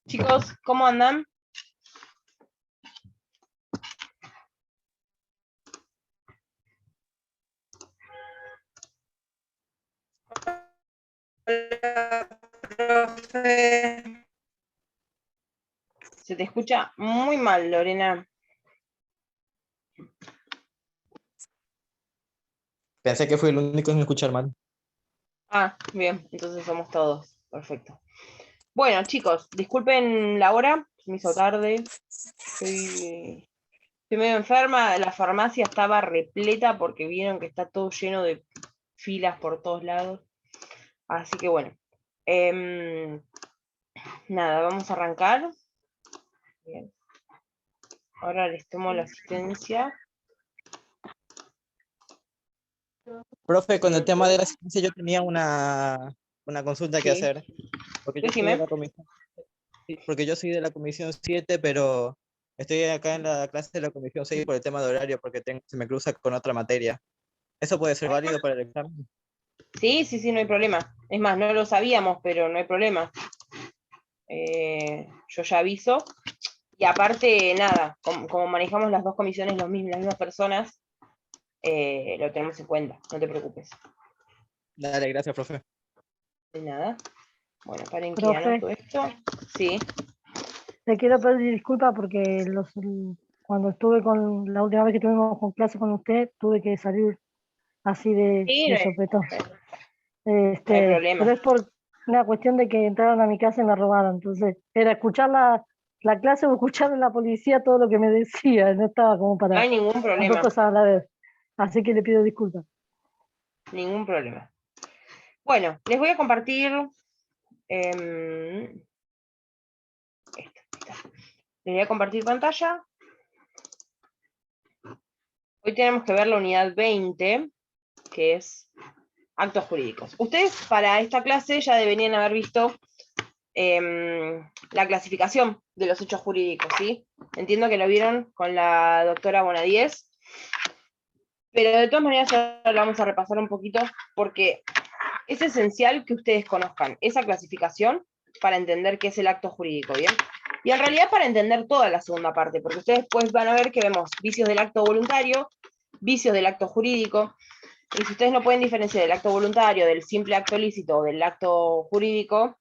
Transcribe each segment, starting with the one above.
Chicos, ¿cómo andan? Hola, profe. Se te escucha muy mal, Lorena. Pensé que fui el único en escuchar mal. Ah, bien, entonces somos todos. Perfecto. Bueno, chicos, disculpen la hora, se me hizo tarde. Estoy medio enferma, la farmacia estaba repleta porque vieron que está todo lleno de filas por todos lados. Así que bueno. Nada, vamos a arrancar. Bien. Ahora les tomo la asistencia. Profe, con el tema de la asistencia yo tenía una consulta que Sí, hacer, porque yo soy de decime. la comisión, sí, porque yo soy de la comisión 7, pero estoy acá en la clase de la comisión 6 por el tema de horario, porque se me cruza con otra materia. ¿Eso puede ser válido para el examen? Sí, sí, sí, no hay problema. Es más, no lo sabíamos, pero no hay problema. Yo ya aviso. Y aparte, nada, como manejamos las dos comisiones las mismas personas, lo tenemos en cuenta, no te preocupes. Dale, gracias, profe. De nada. Bueno, paren que Profe, anoto esto. Sí. te quiero pedir disculpas porque cuando estuve la última vez que tuvimos con clase con usted, tuve que salir así Sí, de sopetón. no hay Pero problema. es por una cuestión de que entraron a mi casa y me robaron. Entonces, era escuchar la clase o escuchar a la policía todo lo que me decía. No estaba como No para hay ningún las dos problema. cosas a la vez. Así que le pido disculpas. Ningún problema. Bueno, les voy a compartir. Les voy a compartir pantalla. Hoy tenemos que ver la unidad 20, que es actos jurídicos. Ustedes para esta clase ya deberían haber visto la clasificación de los hechos jurídicos, ¿sí? Entiendo que lo vieron con la doctora Bonadíez, pero de todas maneras ahora lo vamos a repasar un poquito porque es esencial que ustedes conozcan esa clasificación para entender qué es el acto jurídico, ¿bien? Y en realidad para entender toda la segunda parte, porque ustedes después van a ver que vemos vicios del acto voluntario, vicios del acto jurídico, y si ustedes no pueden diferenciar el acto voluntario del simple acto lícito o del acto jurídico,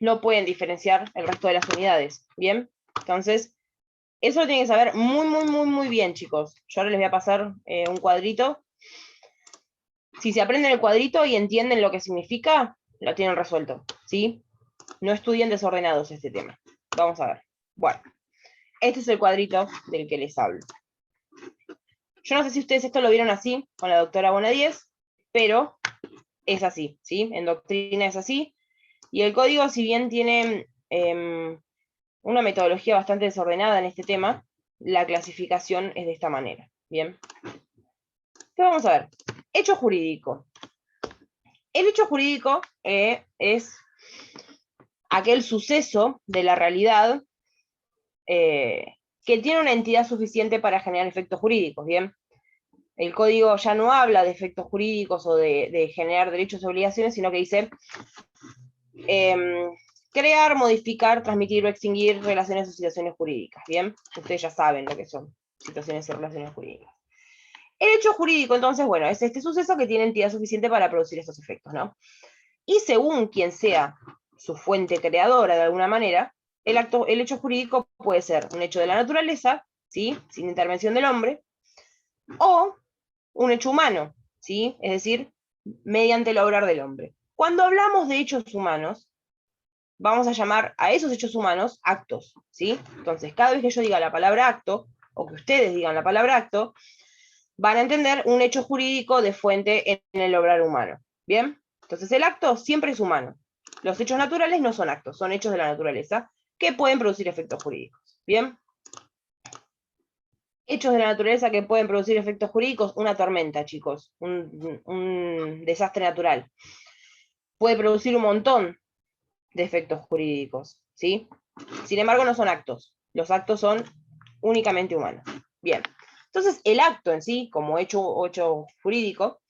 no pueden diferenciar el resto de las unidades, ¿bien? Entonces, eso lo tienen que saber muy bien, chicos. Yo ahora les voy a pasar un cuadrito. Si se aprenden el cuadrito y entienden lo que significa, lo tienen resuelto, ¿sí? No estudien desordenados este tema. Vamos a ver. Bueno, este es el cuadrito del que les hablo. Yo no sé si ustedes esto lo vieron así con la doctora Bonadíez, pero es así, ¿sí? En doctrina es así. Y el código, si bien tiene una metodología bastante desordenada en este tema, la clasificación es de esta manera, ¿bien? Entonces vamos a ver. Hecho jurídico. El hecho jurídico es aquel suceso de la realidad que tiene una entidad suficiente para generar efectos jurídicos, ¿bien? El código ya no habla de efectos jurídicos o de generar derechos y obligaciones, sino que dice crear, modificar, transmitir o extinguir relaciones o situaciones jurídicas, ¿bien? Ustedes ya saben lo que son situaciones y relaciones jurídicas. El hecho jurídico, entonces, bueno, es este suceso que tiene entidad suficiente para producir estos efectos, ¿no? Y según quien sea su fuente creadora de alguna manera, el hecho jurídico puede ser un hecho de la naturaleza, ¿sí? Sin intervención del hombre, o un hecho humano, ¿sí? Es decir, mediante el obrar del hombre. Cuando hablamos de hechos humanos, vamos a llamar a esos hechos humanos actos, ¿sí? Entonces, cada vez que yo diga la palabra acto, o que ustedes digan la palabra acto, van a entender un hecho jurídico de fuente en el obrar humano, ¿bien? Entonces, el acto siempre es humano. Los hechos naturales no son actos, son hechos de la naturaleza que pueden producir efectos jurídicos, ¿bien? Hechos de la naturaleza que pueden producir efectos jurídicos, una tormenta, chicos, un desastre natural. Puede producir un montón de efectos jurídicos, ¿sí? Sin embargo, no son actos. Los actos son únicamente humanos. Bien. Entonces, el acto en sí, como hecho jurídico,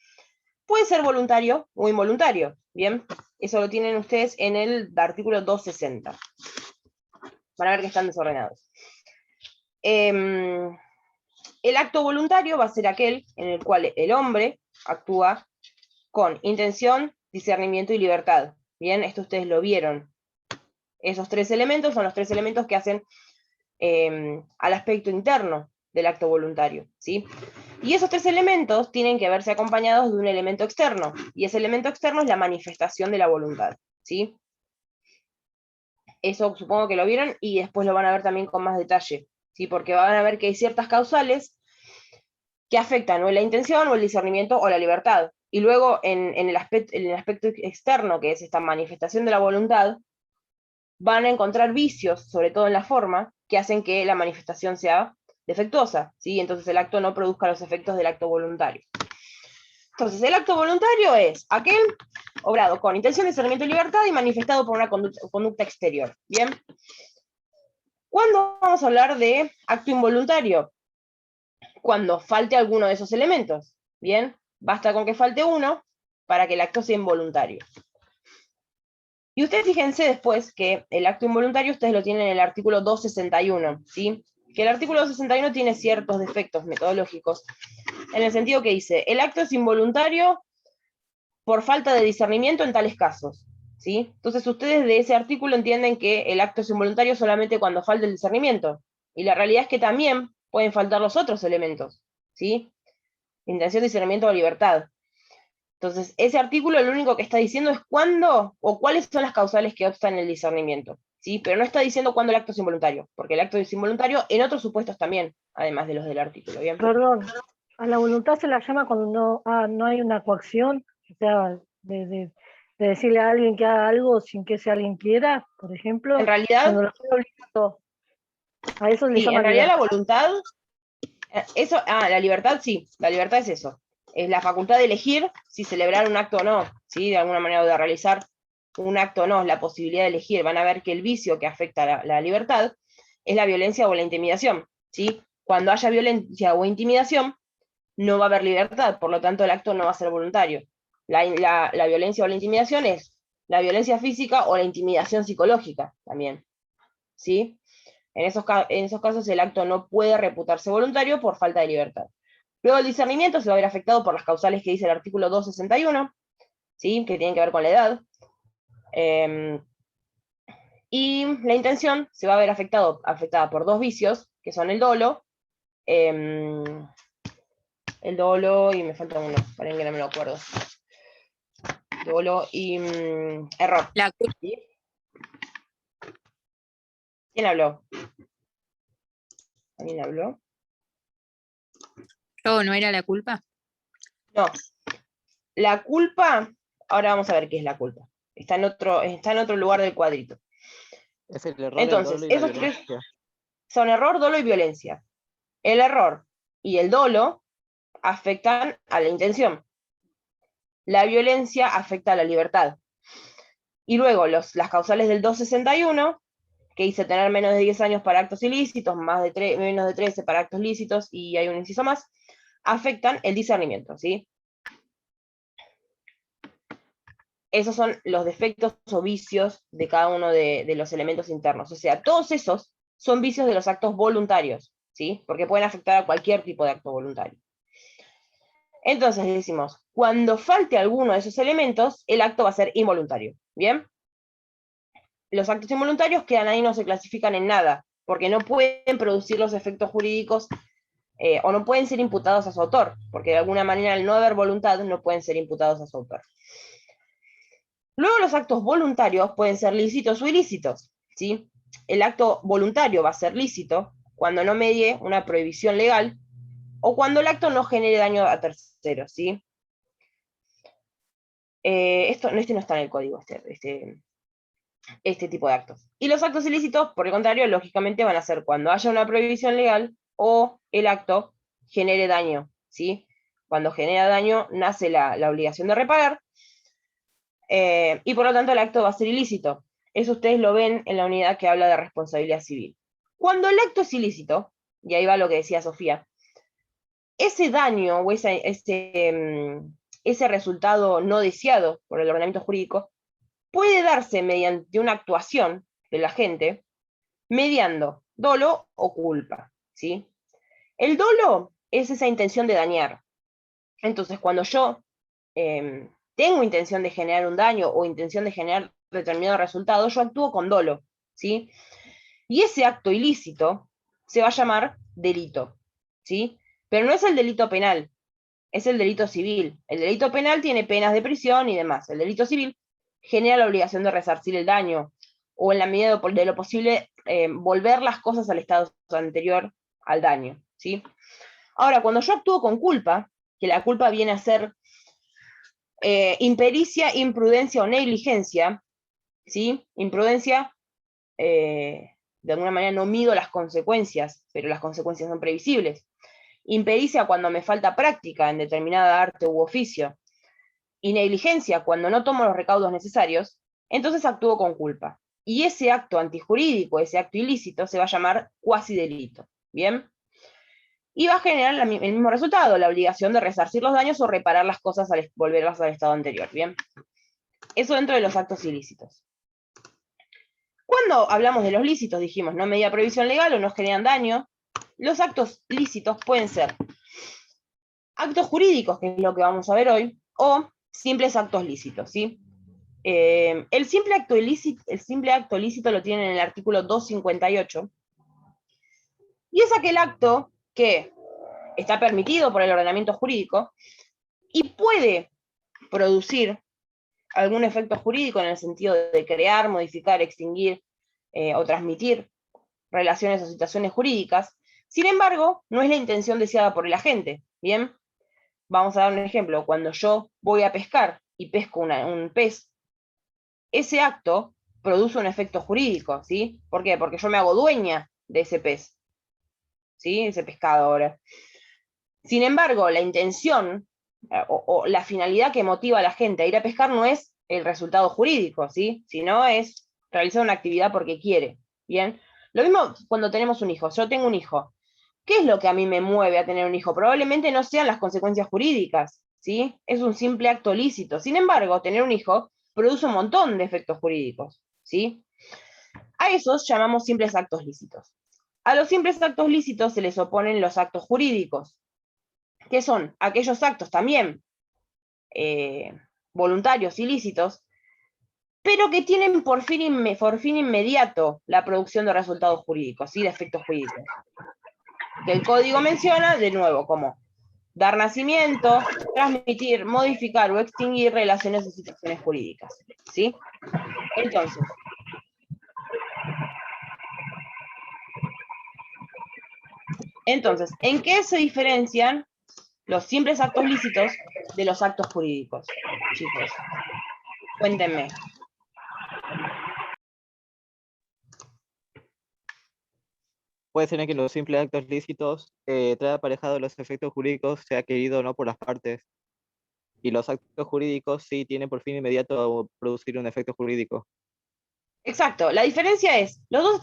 puede ser voluntario o involuntario, ¿bien? Eso lo tienen ustedes en el artículo 260. Van a ver que están desordenados. El acto voluntario va a ser aquel en el cual el hombre actúa con intención, discernimiento y libertad. Bien, esto ustedes lo vieron. Esos tres elementos son los tres elementos que hacen al aspecto interno del acto voluntario, ¿sí? Y esos tres elementos tienen que verse acompañados de un elemento externo, y ese elemento externo es la manifestación de la voluntad, ¿sí? Eso supongo que lo vieron y después lo van a ver también con más detalle, ¿sí? Porque van a ver que hay ciertas causales que afectan o la intención o el discernimiento o la libertad. Y luego en el aspecto externo, que es esta manifestación de la voluntad, van a encontrar vicios, sobre todo en la forma, que hacen que la manifestación sea defectuosa, ¿sí? Entonces el acto no produzca los efectos del acto voluntario. Entonces el acto voluntario es aquel obrado con intención, discernimiento y libertad y manifestado por una conducta exterior, ¿bien? ¿Cuándo vamos a hablar de acto involuntario? Cuando falte alguno de esos elementos, ¿bien? Basta con que falte uno para que el acto sea involuntario. Y ustedes fíjense después que el acto involuntario ustedes lo tienen en el artículo 261, ¿sí? Que el artículo 261 tiene ciertos defectos metodológicos, en el sentido que dice, el acto es involuntario por falta de discernimiento en tales casos, ¿sí? Entonces ustedes de ese artículo entienden que el acto es involuntario solamente cuando falta el discernimiento, y la realidad es que también pueden faltar los otros elementos, ¿sí? Intención, discernimiento o libertad. Entonces, ese artículo lo único que está diciendo es cuándo o cuáles son las causales que obstan el discernimiento, ¿sí? Pero no está diciendo cuándo el acto es involuntario, porque el acto es involuntario en otros supuestos también, además de los del artículo, ¿bien? Perdón, a la voluntad se la llama cuando no hay una coacción, o sea, de decirle a alguien que haga algo sin que ese alguien quiera, por ejemplo, En realidad, cuando lo estoy obligando, a eso le sí, llama en realidad la libertad. voluntad, la libertad sí, la libertad es eso, es la facultad de elegir si celebrar un acto o no, ¿sí? De alguna manera, o de realizar un acto o no, es la posibilidad de elegir. Van a ver que el vicio que afecta la libertad es la violencia o la intimidación, ¿sí? Cuando haya violencia o intimidación, no va a haber libertad, por lo tanto el acto no va a ser voluntario. La violencia o la intimidación es la violencia física o la intimidación psicológica también, ¿sí? En esos casos el acto no puede reputarse voluntario por falta de libertad. Luego el discernimiento se va a ver afectado por las causales que dice el artículo 261, ¿sí? Que tienen que ver con la edad. Y la intención se va a ver afectada por dos vicios, que son el dolo, y me falta uno, para que no me lo acuerdo. Dolo y error. ¿Sí? ¿Quién habló? ¿Alguien habló? Oh, ¿no era la culpa? No. La culpa, ahora vamos a ver qué es la culpa. Está en otro lugar del cuadrito. Es el error, Entonces, el dolo y la esos tres violencia. son error, dolo y violencia. El error y el dolo afectan a la intención. La violencia afecta a la libertad. Y luego las causales del 261, que dice tener menos de 10 años para actos ilícitos, menos de 13 para actos lícitos, y hay un inciso más, afectan el discernimiento, ¿sí? Esos son los defectos o vicios de cada uno de los elementos internos. O sea, todos esos son vicios de los actos voluntarios, ¿sí? Porque pueden afectar a cualquier tipo de acto voluntario. Entonces decimos, cuando falte alguno de esos elementos, el acto va a ser involuntario, ¿bien? Los actos involuntarios quedan ahí, no se clasifican en nada, porque no pueden producir los efectos jurídicos o no pueden ser imputados a su autor, porque de alguna manera al no haber voluntad no pueden ser imputados a su autor. Luego los actos voluntarios pueden ser lícitos o ilícitos, ¿sí? El acto voluntario va a ser lícito cuando no medie una prohibición legal o cuando el acto no genere daño a terceros, ¿sí? Este no está en el código, este tipo de actos. Y los actos ilícitos, por el contrario, lógicamente van a ser cuando haya una prohibición legal o el acto genere daño, ¿sí? Cuando genera daño nace la obligación de reparar, y por lo tanto el acto va a ser ilícito. Eso ustedes lo ven en la unidad que habla de responsabilidad civil. Cuando el acto es ilícito, y ahí va lo que decía Sofía, ese daño o ese resultado no deseado por el ordenamiento jurídico puede darse mediante una actuación del agente, mediando dolo o culpa, ¿sí? El dolo es esa intención de dañar. Entonces, cuando yo tengo intención de generar un daño o intención de generar determinado resultado, yo actúo con dolo, ¿sí? Y ese acto ilícito se va a llamar delito, ¿sí? Pero no es el delito penal, es el delito civil. El delito penal tiene penas de prisión y demás. El delito civil genera la obligación de resarcir el daño, o en la medida de lo posible, volver las cosas al estado anterior al daño, ¿sí? Ahora, cuando yo actúo con culpa, que la culpa viene a ser impericia, imprudencia o negligencia, ¿sí? Imprudencia, de alguna manera no mido las consecuencias, pero las consecuencias son previsibles. Impericia cuando me falta práctica en determinada arte u oficio. Y negligencia cuando no tomo los recaudos necesarios, entonces actúo con culpa. Y ese acto antijurídico, ese acto ilícito, se va a llamar cuasi delito. ¿Bien? Y va a generar el mismo resultado, la obligación de resarcir los daños o reparar las cosas al volverlas al estado anterior. ¿Bien? Eso dentro de los actos ilícitos. Cuando hablamos de los lícitos, dijimos, no medida prohibición legal o no generan daño, los actos lícitos pueden ser actos jurídicos, que es lo que vamos a ver hoy, o simples actos lícitos, ¿sí? El simple acto ilícito lo tienen en el artículo 258, y es aquel acto que está permitido por el ordenamiento jurídico y puede producir algún efecto jurídico en el sentido de crear, modificar, extinguir o transmitir relaciones o situaciones jurídicas. Sin embargo, no es la intención deseada por el agente. Bien, vamos a dar un ejemplo. Cuando yo voy a pescar y pesco un pez, ese acto produce un efecto jurídico, ¿sí? ¿Por qué? Porque yo me hago dueña de ese pez, ¿sí? Ese pescado ahora. Sin embargo, la intención o la finalidad que motiva a la gente a ir a pescar no es el resultado jurídico, ¿sí? Sino es realizar una actividad porque quiere, ¿bien? Lo mismo cuando tenemos un hijo. Yo tengo un hijo. ¿Qué es lo que a mí me mueve a tener un hijo? Probablemente no sean las consecuencias jurídicas, ¿sí? Es un simple acto lícito. Sin embargo, tener un hijo produce un montón de efectos jurídicos, ¿sí? A esos llamamos simples actos lícitos. A los simples actos lícitos se les oponen los actos jurídicos, que son aquellos actos también voluntarios, ilícitos, pero que tienen por fin inmediato la producción de resultados jurídicos, ¿sí? De efectos jurídicos. Que el código menciona, de nuevo, como dar nacimiento, transmitir, modificar o extinguir relaciones o situaciones jurídicas, ¿sí? Entonces, ¿en qué se diferencian los simples actos lícitos de los actos jurídicos? Chicos, cuéntenme. Puede ser que los simples actos lícitos trae aparejado los efectos jurídicos, sea querido o no por las partes. Y los actos jurídicos sí tienen por fin inmediato producir un efecto jurídico. Exacto, la diferencia es, los dos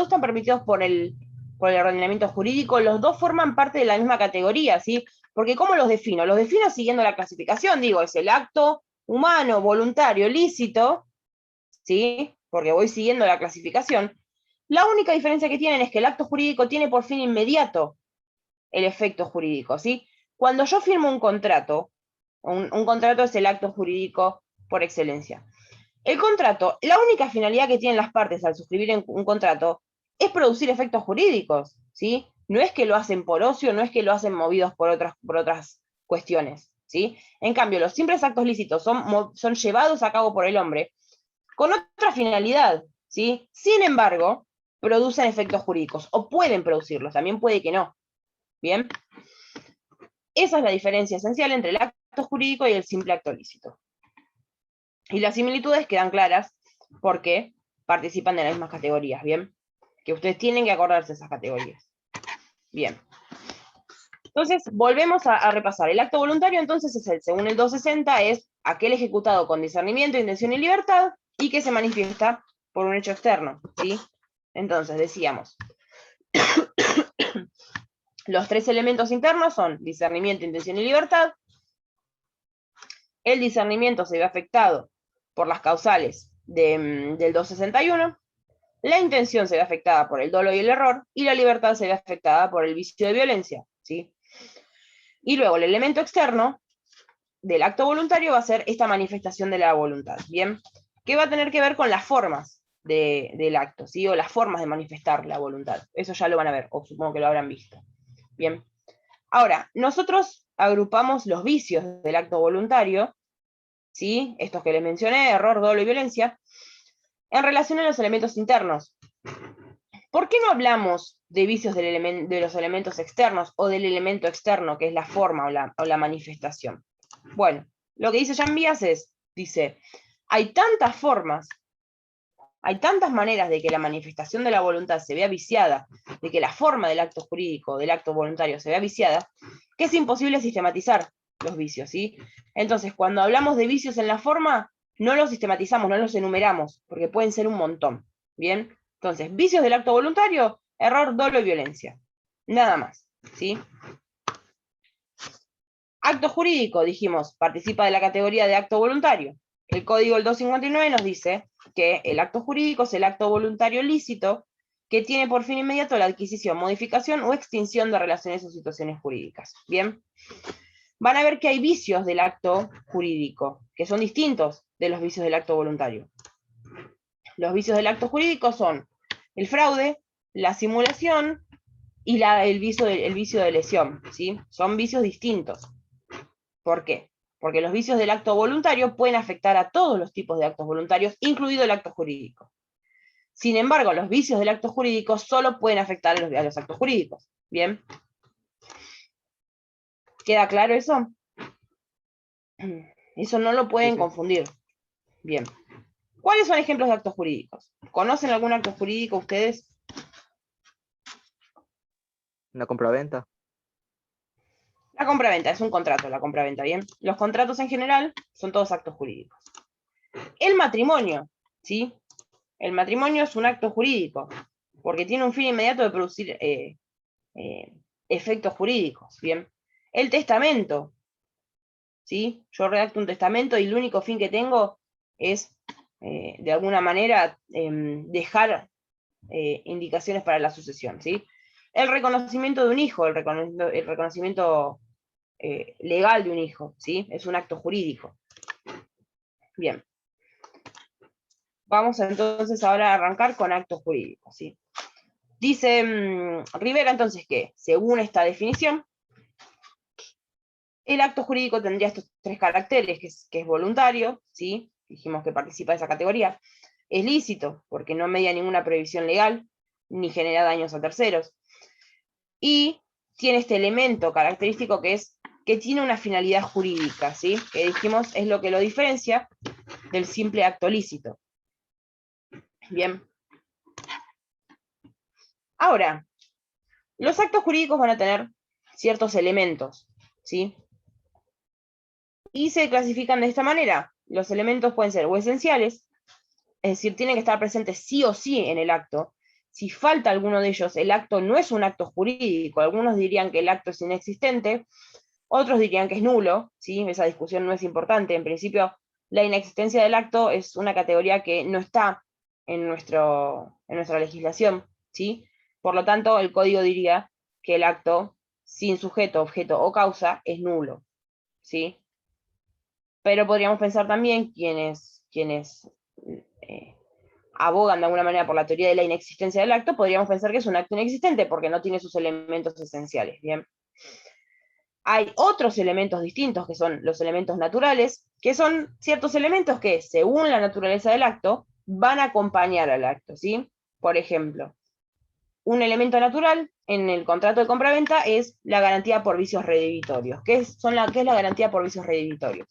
están permitidos por el ordenamiento jurídico, los dos forman parte de la misma categoría, ¿sí? Porque ¿cómo los defino? Los defino siguiendo la clasificación, digo, es el acto humano, voluntario, lícito, ¿sí? Porque voy siguiendo la clasificación. La única diferencia que tienen es que el acto jurídico tiene por fin inmediato el efecto jurídico, ¿sí? Cuando yo firmo un contrato, un contrato es el acto jurídico por excelencia. El contrato, la única finalidad que tienen las partes al suscribir un contrato es producir efectos jurídicos, ¿sí? No es que lo hacen por ocio, no es que lo hacen movidos por otras cuestiones, ¿sí? En cambio, los simples actos lícitos son llevados a cabo por el hombre con otra finalidad, ¿sí? Sin embargo, producen efectos jurídicos, o pueden producirlos, también puede que no, ¿bien? Esa es la diferencia esencial entre el acto jurídico y el simple acto lícito. Y las similitudes quedan claras porque participan de las mismas categorías, ¿bien? Que ustedes tienen que acordarse de esas categorías. Bien. Entonces, volvemos a repasar. El acto voluntario, entonces, según el 260, es aquel ejecutado con discernimiento, intención y libertad, y que se manifiesta por un hecho externo, ¿sí? Entonces, decíamos, los tres elementos internos son discernimiento, intención y libertad. El discernimiento se ve afectado por las causales del 261, la intención se ve afectada por el dolo y el error, y la libertad se ve afectada por el vicio de violencia, ¿sí? Y luego el elemento externo del acto voluntario va a ser esta manifestación de la voluntad, ¿bien? Que va a tener que ver con las formas del acto, ¿sí? O las formas de manifestar la voluntad. Eso ya lo van a ver, o supongo que lo habrán visto. Bien. Ahora, nosotros agrupamos los vicios del acto voluntario, ¿sí? Estos que les mencioné, error, dolo y violencia, en relación a los elementos internos. ¿Por qué no hablamos de vicios de los elementos externos o del elemento externo, que es la forma o la manifestación? Bueno, lo que dice Jean Vías dice, hay tantas formas, hay tantas maneras de que la manifestación de la voluntad se vea viciada, de que la forma del acto jurídico, del acto voluntario se vea viciada, que es imposible sistematizar los vicios, ¿sí? Entonces, cuando hablamos de vicios en la forma, no los sistematizamos, no los enumeramos, porque pueden ser un montón, ¿bien? Entonces, vicios del acto voluntario, error, dolo y violencia. Nada más, ¿sí? Acto jurídico, dijimos, participa de la categoría de acto voluntario. El código del 259 nos dice que el acto jurídico es el acto voluntario lícito que tiene por fin inmediato la adquisición, modificación o extinción de relaciones o situaciones jurídicas. Bien, van a ver que hay vicios del acto jurídico, que son distintos de los vicios del acto voluntario. Los vicios del acto jurídico son el fraude, la simulación y el vicio de lesión, ¿sí? Son vicios distintos. ¿Por qué? Porque los vicios del acto voluntario pueden afectar a todos los tipos de actos voluntarios, incluido el acto jurídico. Sin embargo, los vicios del acto jurídico solo pueden afectar a los actos jurídicos. ¿Bien? ¿Queda claro eso? Eso no lo pueden confundir. Bien. ¿Cuáles son ejemplos de actos jurídicos? ¿Conocen algún acto jurídico ustedes? Una compraventa. La compraventa es un contrato, la compraventa, ¿bien? Los contratos en general son todos actos jurídicos. El matrimonio, ¿sí? El matrimonio es un acto jurídico, porque tiene un fin inmediato de producir efectos jurídicos, ¿bien? El testamento, ¿sí? Yo redacto un testamento y el único fin que tengo es, de alguna manera, dejar indicaciones para la sucesión, ¿sí? El reconocimiento de un hijo, el reconocimiento legal de un hijo, ¿sí? Es un acto jurídico. Bien. Vamos entonces ahora a arrancar con actos jurídicos, ¿sí? Dice Rivera entonces que, según esta definición, el acto jurídico tendría estos tres caracteres, que es voluntario, ¿sí? Dijimos que participa de esa categoría, es lícito, porque no media ninguna prohibición legal, ni genera daños a terceros, y tiene este elemento característico que es que tiene una finalidad jurídica, ¿sí? Que dijimos es lo que lo diferencia del simple acto lícito. Bien. Ahora, los actos jurídicos van a tener ciertos elementos, ¿sí? Y se clasifican de esta manera. Los elementos pueden ser o esenciales, es decir, tienen que estar presentes sí o sí en el acto. Si falta alguno de ellos, el acto no es un acto jurídico. Algunos dirían que el acto es inexistente, otros dirían que es nulo, ¿sí? Esa discusión no es importante. En principio, la inexistencia del acto es una categoría que no está en nuestra legislación, ¿sí? Por lo tanto, el código diría que el acto sin sujeto, objeto o causa es nulo, ¿sí? Pero podríamos pensar también quienes abogan de alguna manera por la teoría de la inexistencia del acto, podríamos pensar que es un acto inexistente porque no tiene sus elementos esenciales, ¿bien? Hay otros elementos distintos que son los elementos naturales, que son ciertos elementos que, según la naturaleza del acto, van a acompañar al acto, ¿sí? Por ejemplo, un elemento natural en el contrato de compraventa es la garantía por vicios redivitorios. ¿Qué es la garantía por vicios redivitorios?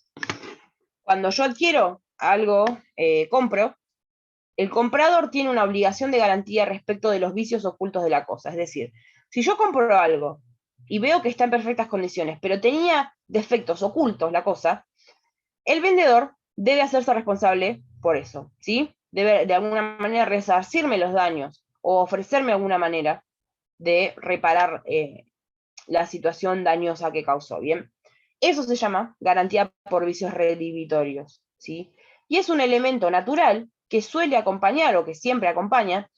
Cuando yo adquiero algo, compro, el comprador tiene una obligación de garantía respecto de los vicios ocultos de la cosa. Es decir, si yo compro algo y veo que está en perfectas condiciones, pero tenía defectos ocultos la cosa, el vendedor debe hacerse responsable por eso, ¿sí? Debe de alguna manera resarcirme los daños o ofrecerme alguna manera de reparar la situación dañosa que causó, ¿bien? Eso se llama garantía por vicios redivitorios, ¿sí? y es un elemento natural que suele acompañar o que siempre acompaña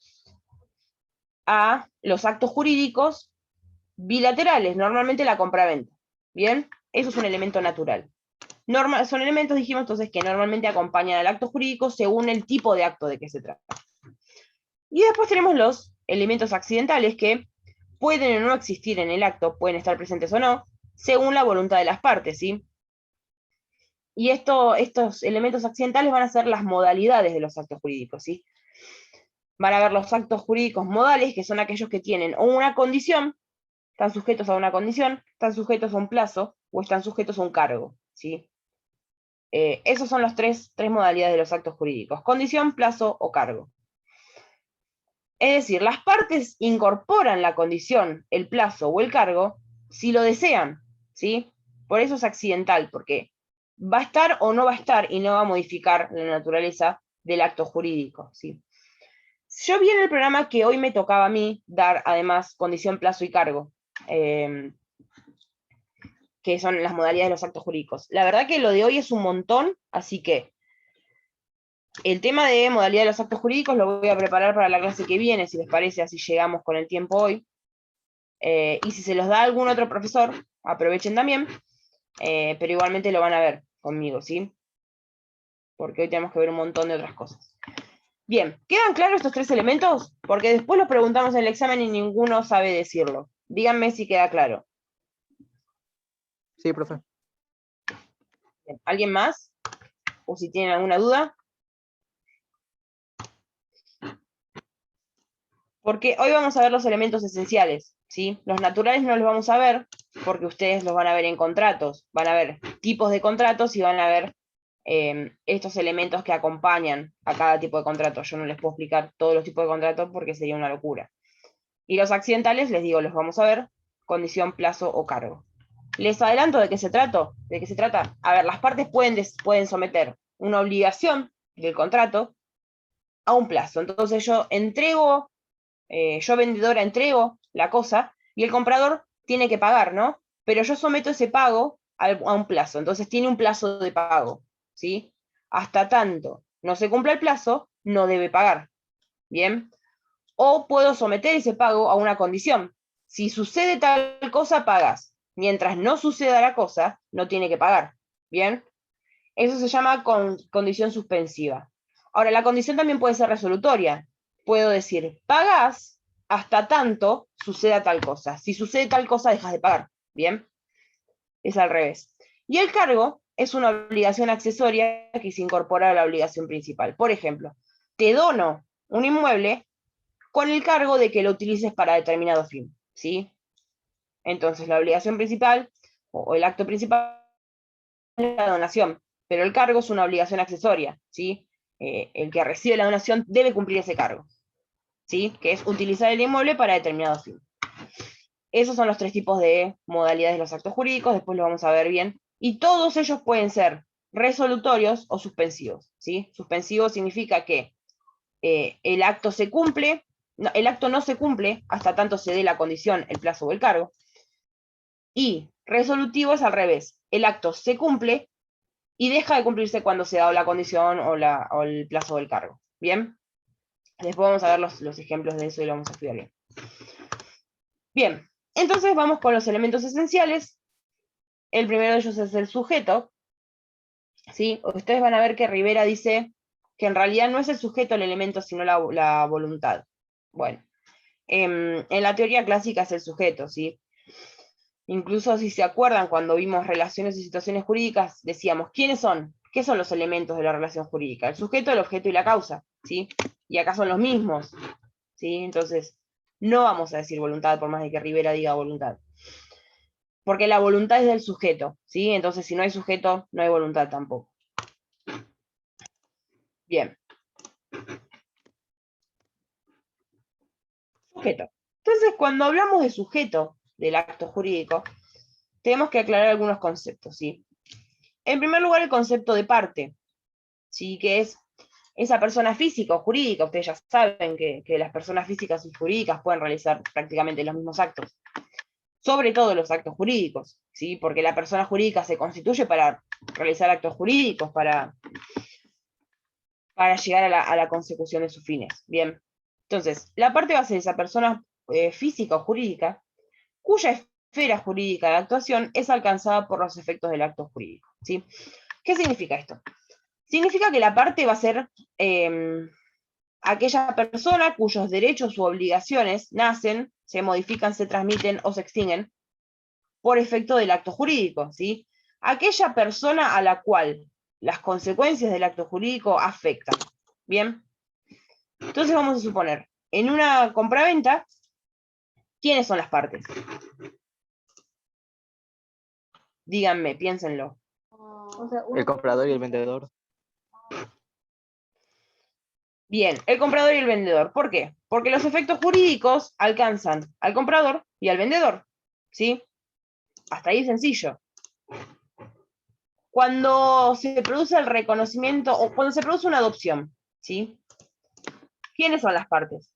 a los actos jurídicos bilaterales, normalmente la compraventa. ¿Bien? Eso es un elemento natural. Son elementos, dijimos entonces, que normalmente acompañan al acto jurídico según el tipo de acto de que se trata. Y después tenemos los elementos accidentales que pueden o no existir en el acto, pueden estar presentes o no, según la voluntad de las partes, ¿sí? Y estos elementos accidentales van a ser las modalidades de los actos jurídicos, ¿sí? Van a ver los actos jurídicos modales, que son aquellos que tienen o una condición, están sujetos a una condición, están sujetos a un plazo, o están sujetos a un cargo, ¿sí? Esos son las tres modalidades de los actos jurídicos: condición, plazo o cargo. Es decir, las partes incorporan la condición, el plazo o el cargo si lo desean, ¿sí? Por eso es accidental, porque va a estar o no va a estar y no va a modificar la naturaleza del acto jurídico, ¿sí? Yo vi en el programa que hoy me tocaba a mí dar además condición, plazo y cargo, que son las modalidades de los actos jurídicos. La verdad que lo de hoy es un montón, así que el tema de modalidad de los actos jurídicos lo voy a preparar para la clase que viene, si les parece, así llegamos con el tiempo hoy. Y si se los da algún otro profesor, aprovechen también, pero igualmente lo van a ver conmigo, ¿sí? Porque hoy tenemos que ver un montón de otras cosas. Bien, ¿quedan claros estos tres elementos? Porque después los preguntamos en el examen y ninguno sabe decirlo. Díganme si queda claro. Sí, profe. Bien, ¿alguien más? ¿O si tienen alguna duda? Porque hoy vamos a ver los elementos esenciales, ¿sí? Los naturales no los vamos a ver, porque ustedes los van a ver en contratos. Van a ver tipos de contratos y van a ver estos elementos que acompañan a cada tipo de contrato. Yo no les puedo explicar todos los tipos de contratos porque sería una locura. Y los accidentales, les digo, los vamos a ver: condición, plazo o cargo. Les adelanto de qué se trata. A ver, las partes pueden someter una obligación del contrato a un plazo. Entonces yo vendedora entrego la cosa y el comprador tiene que pagar, ¿no? Pero yo someto ese pago a un plazo, entonces tiene un plazo de pago, ¿sí? Hasta tanto no se cumpla el plazo, no debe pagar, ¿bien? O puedo someter ese pago a una condición. Si sucede tal cosa, pagas. Mientras no suceda la cosa, no tiene que pagar, ¿bien? Eso se llama condición suspensiva. Ahora, la condición también puede ser resolutoria. Puedo decir, pagás hasta tanto suceda tal cosa. Si sucede tal cosa, dejas de pagar. ¿Bien? Es al revés. Y el cargo es una obligación accesoria que se incorpora a la obligación principal. Por ejemplo, te dono un inmueble con el cargo de que lo utilices para determinado fin. ¿Sí? Entonces, la obligación principal o el acto principal es la donación, pero el cargo es una obligación accesoria, ¿sí? El que recibe la donación debe cumplir ese cargo, ¿sí? Que es utilizar el inmueble para determinado fin. Esos son los tres tipos de modalidades de los actos jurídicos, después lo vamos a ver bien, y todos ellos pueden ser resolutorios o suspensivos, ¿sí? Suspensivo significa que el acto se cumple, el acto no se cumple hasta tanto se dé la condición, el plazo o el cargo, y resolutivo es al revés, el acto se cumple y deja de cumplirse cuando se da la condición o el plazo del cargo. ¿Bien? Después vamos a ver los ejemplos de eso y lo vamos a estudiar bien. Bien, entonces vamos con los elementos esenciales. El primero de ellos es el sujeto. ¿Sí? Ustedes van a ver que Rivera dice que en realidad no es el sujeto el elemento, sino la voluntad. Bueno, en la teoría clásica es el sujeto, ¿sí? Incluso si se acuerdan, cuando vimos relaciones y situaciones jurídicas, decíamos, ¿quiénes son? ¿Qué son los elementos de la relación jurídica? El sujeto, el objeto y la causa, ¿sí? Y acá son los mismos, ¿sí? Entonces, no vamos a decir voluntad, por más de que Rivera diga voluntad. Porque la voluntad es del sujeto, ¿sí? Entonces, si no hay sujeto, no hay voluntad tampoco. Bien. Sujeto. Entonces, cuando hablamos de sujeto del acto jurídico, tenemos que aclarar algunos conceptos, ¿sí? En primer lugar, el concepto de parte, ¿sí? Que es esa persona física o jurídica. Ustedes ya saben que las personas físicas y jurídicas pueden realizar prácticamente los mismos actos, sobre todo los actos jurídicos, ¿sí? Porque la persona jurídica se constituye para realizar actos jurídicos, para para llegar a la consecución de sus fines. Bien. Entonces, la parte va a ser esa persona física o jurídica cuya esfera jurídica de actuación es alcanzada por los efectos del acto jurídico. ¿Sí? ¿Qué significa esto? Significa que la parte va a ser aquella persona cuyos derechos u obligaciones nacen, se modifican, se transmiten o se extinguen por efecto del acto jurídico, ¿sí? Aquella persona a la cual las consecuencias del acto jurídico afectan. ¿Bien? Entonces vamos a suponer, en una compraventa, ¿quiénes son las partes? Díganme, piénsenlo. O sea, El comprador y el vendedor. Bien, el comprador y el vendedor. ¿Por qué? Porque los efectos jurídicos alcanzan al comprador y al vendedor. ¿Sí? Hasta ahí sencillo. Cuando se produce el reconocimiento, o cuando se produce una adopción, ¿sí? ¿Quiénes son las partes?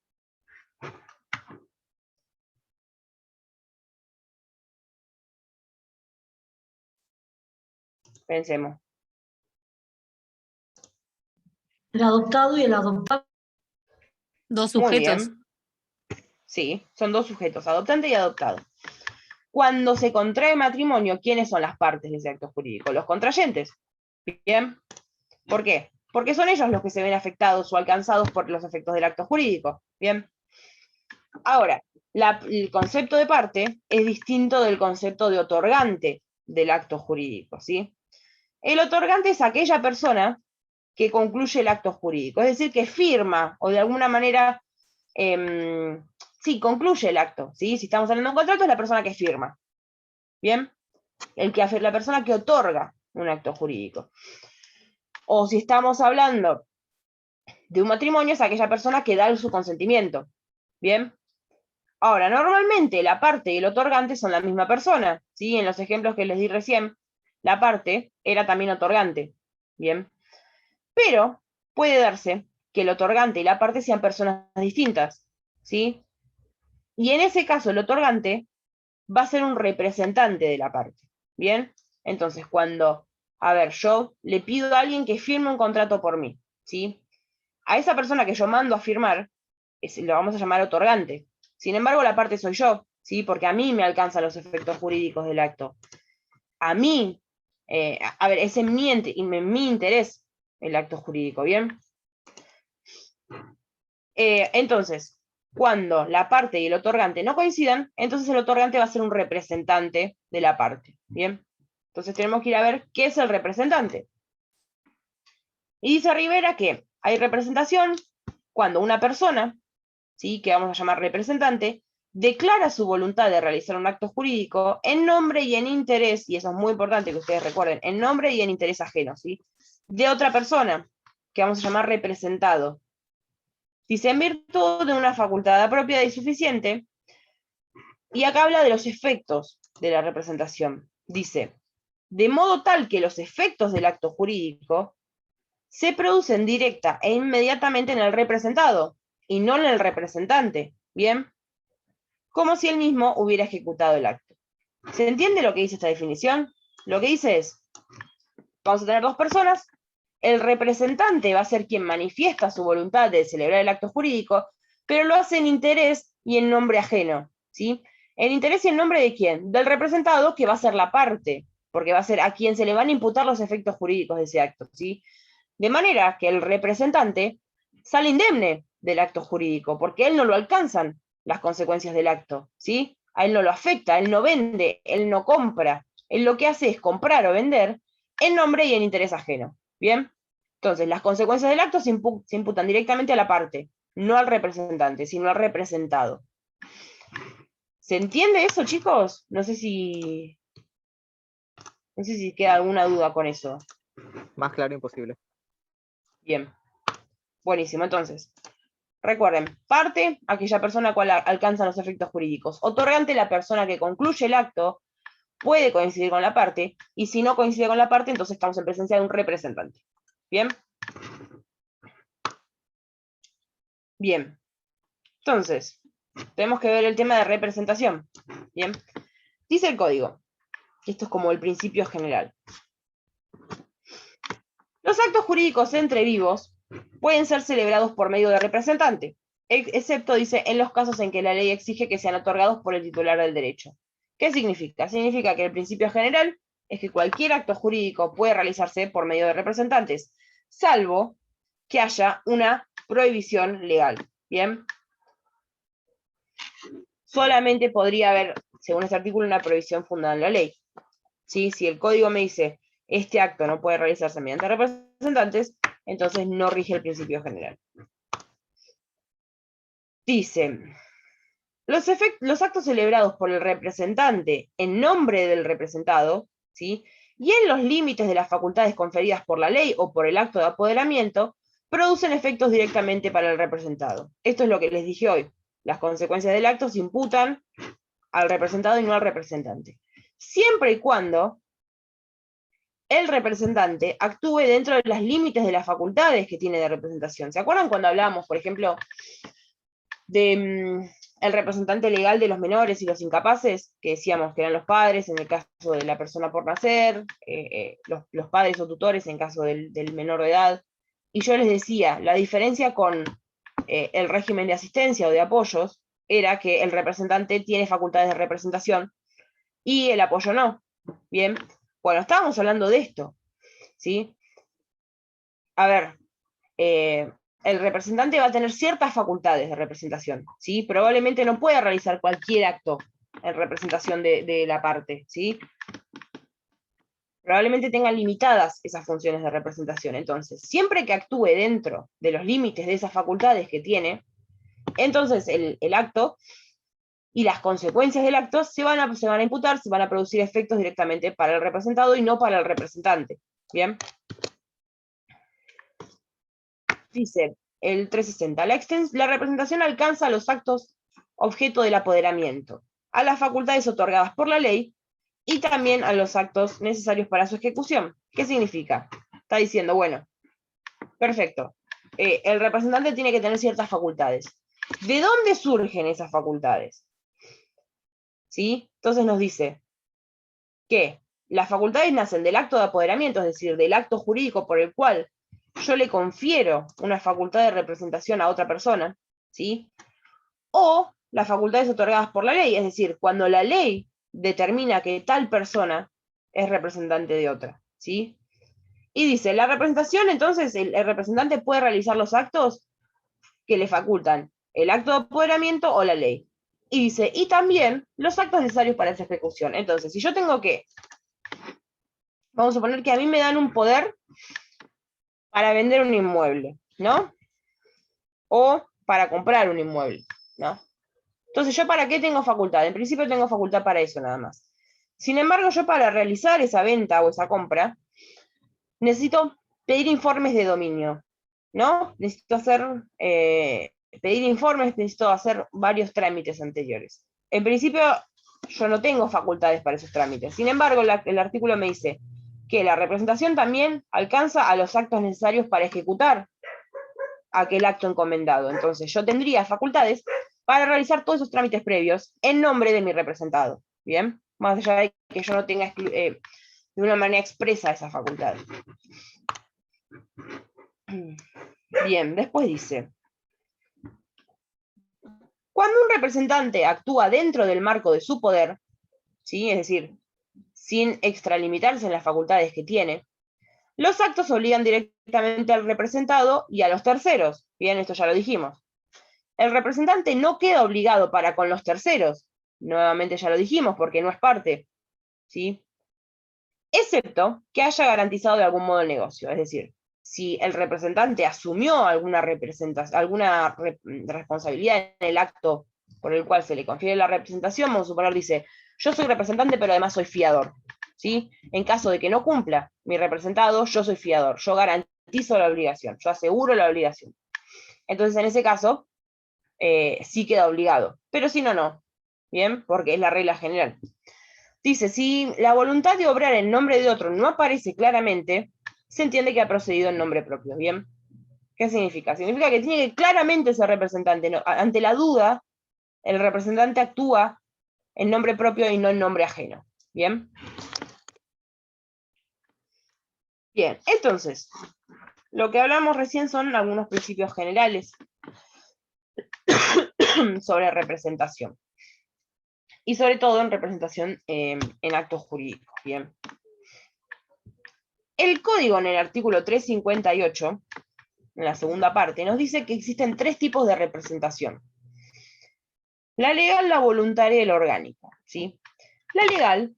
Pensemos. el adoptado y el adoptado. Dos Muy sujetos. bien. Sí, son dos sujetos, adoptante y adoptado. Cuando se contrae matrimonio, ¿quiénes son las partes de ese acto jurídico? Los contrayentes. ¿Bien? ¿Por qué? Porque son ellos los que se ven afectados o alcanzados por los efectos del acto jurídico. ¿Bien? Ahora, el concepto de parte es distinto del concepto de otorgante del acto jurídico, ¿sí? El otorgante es aquella persona que concluye el acto jurídico, es decir, que firma o de alguna manera, sí, concluye el acto, ¿sí? Si estamos hablando de un contrato, es la persona que firma, ¿bien? La persona que otorga un acto jurídico. O si estamos hablando de un matrimonio, es aquella persona que da su consentimiento, ¿bien? Ahora, normalmente la parte y el otorgante son la misma persona, ¿sí? En los ejemplos que les di recién, la parte era también otorgante, ¿bien? Pero puede darse que el otorgante y la parte sean personas distintas, ¿sí? Y en ese caso el otorgante va a ser un representante de la parte, ¿bien? Entonces, cuando, a ver, yo le pido a alguien que firme un contrato por mí, ¿sí? A esa persona que yo mando a firmar, lo vamos a llamar otorgante. Sin embargo, la parte soy yo, ¿sí? Porque a mí me alcanzan los efectos jurídicos del acto. A mí, a ver, es en mi interés el acto jurídico, ¿bien? Entonces, cuando la parte y el otorgante no coincidan, entonces el otorgante va a ser un representante de la parte, ¿bien? Entonces tenemos que ir a ver qué es el representante. Y dice Rivera que hay representación cuando una persona, ¿sí? Que vamos a llamar representante, declara su voluntad de realizar un acto jurídico en nombre y en interés, y eso es muy importante que ustedes recuerden, en nombre y en interés ajeno, ¿sí? De otra persona, que vamos a llamar representado. Dice, en virtud de una facultad apropiada y suficiente, y acá habla de los efectos de la representación. Dice, de modo tal que los efectos del acto jurídico se producen directa e inmediatamente en el representado, y no en el representante, ¿bien? Como si él mismo hubiera ejecutado el acto. ¿Se entiende lo que dice esta definición? Lo que dice es, vamos a tener dos personas, el representante va a ser quien manifiesta su voluntad de celebrar el acto jurídico, pero lo hace en interés y en nombre ajeno, ¿sí? ¿En interés y en nombre de quién? Del representado, que va a ser la parte, porque va a ser a quien se le van a imputar los efectos jurídicos de ese acto, ¿sí? De manera que el representante sale indemne del acto jurídico, porque a él no lo alcanzan las consecuencias del acto, ¿sí? A él no lo afecta, él no vende, él no compra, él lo que hace es comprar o vender en nombre y en interés ajeno, ¿bien? Entonces, las consecuencias del acto se imputan directamente a la parte, no al representante, sino al representado. ¿Se entiende eso, chicos? No sé si queda alguna duda con eso. Más claro imposible. Bien. Buenísimo, entonces. Recuerden, parte, aquella persona a cual alcanzan los efectos jurídicos. Otorgante, la persona que concluye el acto, puede coincidir con la parte, y si no coincide con la parte, entonces estamos en presencia de un representante. ¿Bien? Bien. Entonces, tenemos que ver el tema de representación. Bien. Dice el código, que esto es como el principio general. Los actos jurídicos entre vivos pueden ser celebrados por medio de representante, excepto, dice, en los casos en que la ley exige que sean otorgados por el titular del derecho. ¿Qué significa? Significa que el principio general es que cualquier acto jurídico puede realizarse por medio de representantes, salvo que haya una prohibición legal. ¿Bien? Solamente podría haber, según este artículo, una prohibición fundada en la ley. ¿Sí? Si el código me dice, este acto no puede realizarse mediante representantes, entonces no rige el principio general. Dice, los actos celebrados por el representante en nombre del representado, ¿sí? Y en los límites de las facultades conferidas por la ley o por el acto de apoderamiento, producen efectos directamente para el representado. Esto es lo que les dije hoy. Las consecuencias del acto se imputan al representado y no al representante. Siempre y cuando el representante actúe dentro de los límites de las facultades que tiene de representación. ¿Se acuerdan cuando hablábamos, por ejemplo, de el representante legal de los menores y los incapaces, que decíamos que eran los padres en el caso de la persona por nacer, los padres o tutores en caso del menor de edad? Y yo les decía, la diferencia con el régimen de asistencia o de apoyos era que el representante tiene facultades de representación y el apoyo no. Bien, bueno, estábamos hablando de esto, ¿sí? A ver, el representante va a tener ciertas facultades de representación, ¿sí? Probablemente no pueda realizar cualquier acto en representación de la parte, ¿sí? Probablemente tengan limitadas esas funciones de representación. Entonces, siempre que actúe dentro de los límites de esas facultades que tiene, entonces el acto y las consecuencias del acto se van a imputar, se van a producir efectos directamente para el representado y no para el representante. ¿Bien? Dice el 360, la representación alcanza a los actos objeto del apoderamiento, a las facultades otorgadas por la ley y también a los actos necesarios para su ejecución. ¿Qué significa? Está diciendo, bueno, perfecto, el representante tiene que tener ciertas facultades. ¿De dónde surgen esas facultades? ¿Sí? Entonces nos dice que las facultades nacen del acto de apoderamiento, es decir, del acto jurídico por el cual yo le confiero una facultad de representación a otra persona, ¿sí? O las facultades otorgadas por la ley, es decir, cuando la ley determina que tal persona es representante de otra, ¿sí? Y dice, la representación, entonces, el representante puede realizar los actos que le facultan el acto de apoderamiento o la ley. Y dice, y también los actos necesarios para esa ejecución. Entonces, si yo tengo que, vamos a suponer que a mí me dan un poder para vender un inmueble, ¿no? O para comprar un inmueble, ¿no? Entonces, ¿yo para qué tengo facultad? En principio tengo facultad para eso nada más. Sin embargo, yo para realizar esa venta o esa compra, necesito pedir informes de dominio, ¿no? Necesito pedir informes, necesito hacer varios trámites anteriores. En principio, yo no tengo facultades para esos trámites. Sin embargo, el artículo me dice que la representación también alcanza a los actos necesarios para ejecutar aquel acto encomendado. Entonces, yo tendría facultades para realizar todos esos trámites previos en nombre de mi representado. ¿Bien? Más allá de que yo no tenga de una manera expresa esa facultad. Bien, después dice, cuando un representante actúa dentro del marco de su poder, ¿sí? Es decir, sin extralimitarse en las facultades que tiene, los actos obligan directamente al representado y a los terceros. Bien, esto ya lo dijimos. El representante no queda obligado para con los terceros, nuevamente ya lo dijimos, porque no es parte, ¿sí? Excepto que haya garantizado de algún modo el negocio, es decir, si el representante asumió alguna responsabilidad en el acto por el cual se le confiere la representación, vamos a suponer, dice, yo soy representante, pero además soy fiador, ¿sí? En caso de que no cumpla mi representado, yo soy fiador, yo garantizo la obligación, yo aseguro la obligación. Entonces, en ese caso, sí queda obligado, pero si no, no, ¿bien? Porque es la regla general. Dice, si la voluntad de obrar en nombre de otro no aparece claramente, se entiende que ha procedido en nombre propio, ¿bien? ¿Qué significa? Significa que tiene que claramente ser representante. ¿No? Ante la duda, el representante actúa en nombre propio y no en nombre ajeno, ¿bien? Bien, entonces, Lo que hablamos recién son algunos principios generales sobre representación. Y sobre todo en representación en actos jurídicos. Bien. El código en el artículo 358, en la segunda parte, nos dice que existen 3 tipos de representación. La legal, la voluntaria y la orgánica. ¿Sí? La legal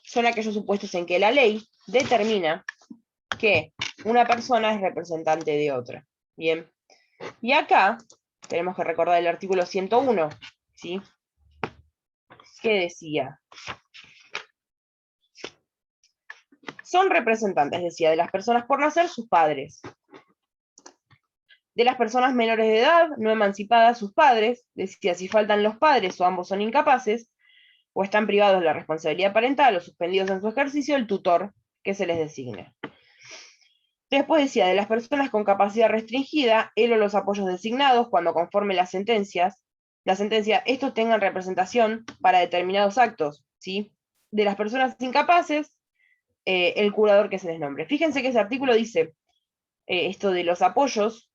son aquellos supuestos en que la ley determina que una persona es representante de otra. Bien. Y acá tenemos que recordar el artículo 101, ¿sí? ¿Qué decía? Son representantes, decía, de las personas por nacer, sus padres. De las personas menores de edad, no emancipadas, sus padres. Decía, si faltan los padres o ambos son incapaces, o están privados de la responsabilidad parental o suspendidos en su ejercicio, el tutor que se les designe. Después decía, de las personas con capacidad restringida, él o los apoyos designados, cuando conforme la sentencia, estos tengan representación para determinados actos, ¿sí? De las personas incapaces, el curador que se les nombre. Fíjense que ese artículo dice esto de los apoyos,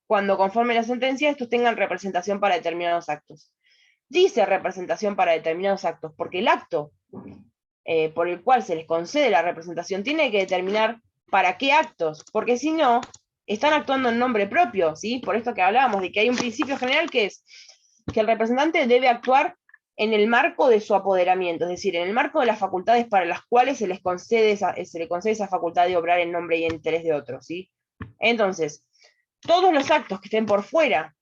cuando conforme la sentencia, estos tengan representación para determinados actos. Dice representación para determinados actos, porque el acto por el cual se les concede la representación tiene que determinar para qué actos, porque si no, están actuando en nombre propio, ¿sí? Por esto que hablábamos, de que hay un principio general que es que el representante debe actuar en el marco de su apoderamiento, es decir, en el marco de las facultades para las cuales se le concede esa facultad de obrar en nombre y en interés de otros, ¿sí? Entonces, todos los actos que estén por fuera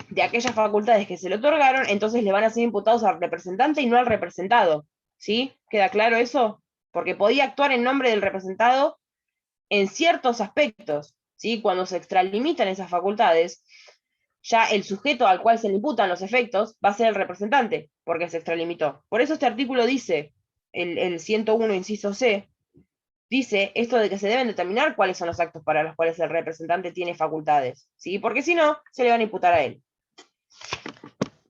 de aquellas facultades que se le otorgaron, entonces le van a ser imputados al representante y no al representado, ¿sí? ¿Queda claro eso? Porque podía actuar en nombre del representado en ciertos aspectos, ¿sí? Cuando se extralimitan esas facultades, ya el sujeto al cual se le imputan los efectos va a ser el representante, porque se extralimitó. Por eso este artículo dice, el 101, inciso C, dice esto de que se deben determinar cuáles son los actos para los cuales el representante tiene facultades, ¿sí? Porque si no, se le van a imputar a él.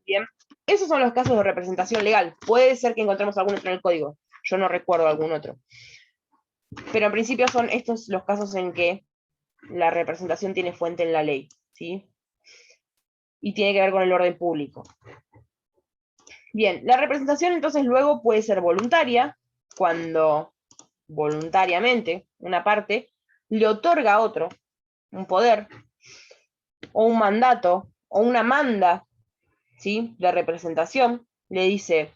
Bien, esos son los casos de representación legal. Puede ser que encontremos algún otro en el código, yo no recuerdo algún otro. Pero en principio son estos los casos en que la representación tiene fuente en la ley, ¿sí? Y tiene que ver con el orden público. Bien, la representación entonces luego puede ser voluntaria, cuando voluntariamente una parte le otorga a otro un poder, o un mandato, o una manda, ¿sí? De representación, le dice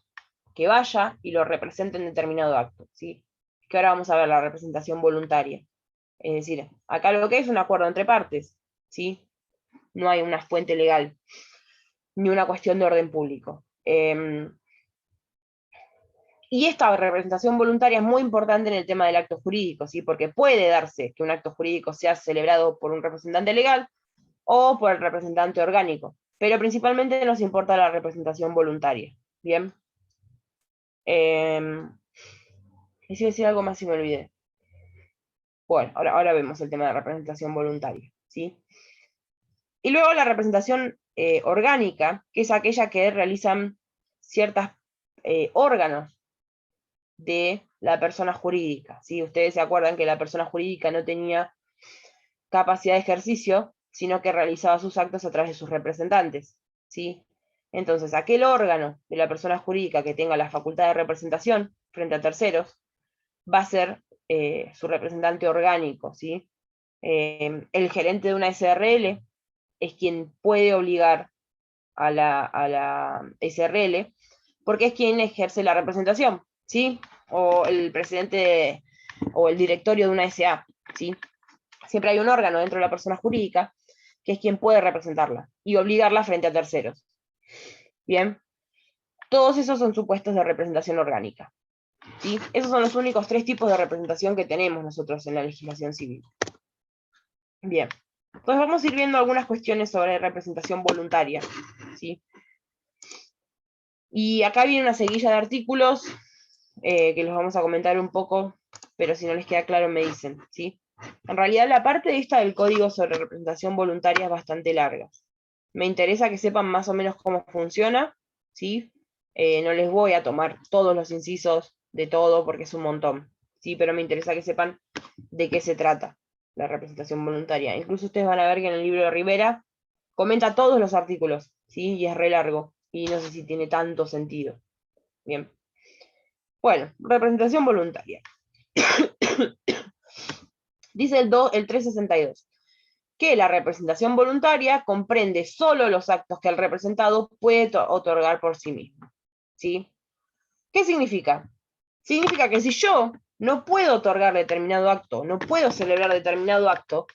que vaya y lo represente en determinado acto, ¿sí? Que ahora vamos a ver la representación voluntaria. Es decir, acá lo que es un acuerdo entre partes, ¿sí? No hay una fuente legal, ni una cuestión de orden público. Y esta representación voluntaria es muy importante en el tema del acto jurídico, ¿sí? Porque puede darse que un acto jurídico sea celebrado por un representante legal o por el representante orgánico, pero principalmente nos importa la representación voluntaria. ¿Bien? Les iba a decir algo más y me olvidé. Bueno, ahora vemos el tema de representación voluntaria, ¿sí? Y luego la representación orgánica, que es aquella que realizan ciertos órganos de la persona jurídica, ¿sí? Ustedes se acuerdan que la persona jurídica no tenía capacidad de ejercicio, sino que realizaba sus actos a través de sus representantes, ¿sí? Entonces, aquel órgano de la persona jurídica que tenga la facultad de representación frente a terceros va a ser su representante orgánico, ¿sí? El gerente de una SRL es quien puede obligar a la SRL, porque es quien ejerce la representación, ¿sí? O el presidente o el directorio de una SA, ¿sí? Siempre hay un órgano dentro de la persona jurídica que es quien puede representarla y obligarla frente a terceros. Bien, todos esos son supuestos de representación orgánica, ¿sí? Esos son los únicos 3 tipos de representación que tenemos nosotros en la legislación civil. Bien, entonces vamos a ir viendo algunas cuestiones sobre representación voluntaria, ¿sí? Y acá viene una seguilla de artículos que los vamos a comentar un poco, pero si no les queda claro me dicen, ¿sí? En realidad la parte esta del código sobre representación voluntaria es bastante larga. Me interesa que sepan más o menos cómo funciona, ¿sí? No les voy a tomar todos los incisos de todo porque es un montón, ¿sí? Pero me interesa que sepan de qué se trata. la representación voluntaria. Incluso ustedes van a ver que en el libro de Rivera comenta todos los artículos, ¿sí? Y es re largo, y no sé si tiene tanto sentido. Bien. Bueno, representación voluntaria. Dice el 362, que la representación voluntaria comprende solo los actos que el representado puede otorgar por sí mismo. ¿Sí? ¿Qué significa? Significa que si yo no puedo otorgar determinado acto, no puedo celebrar determinado acto,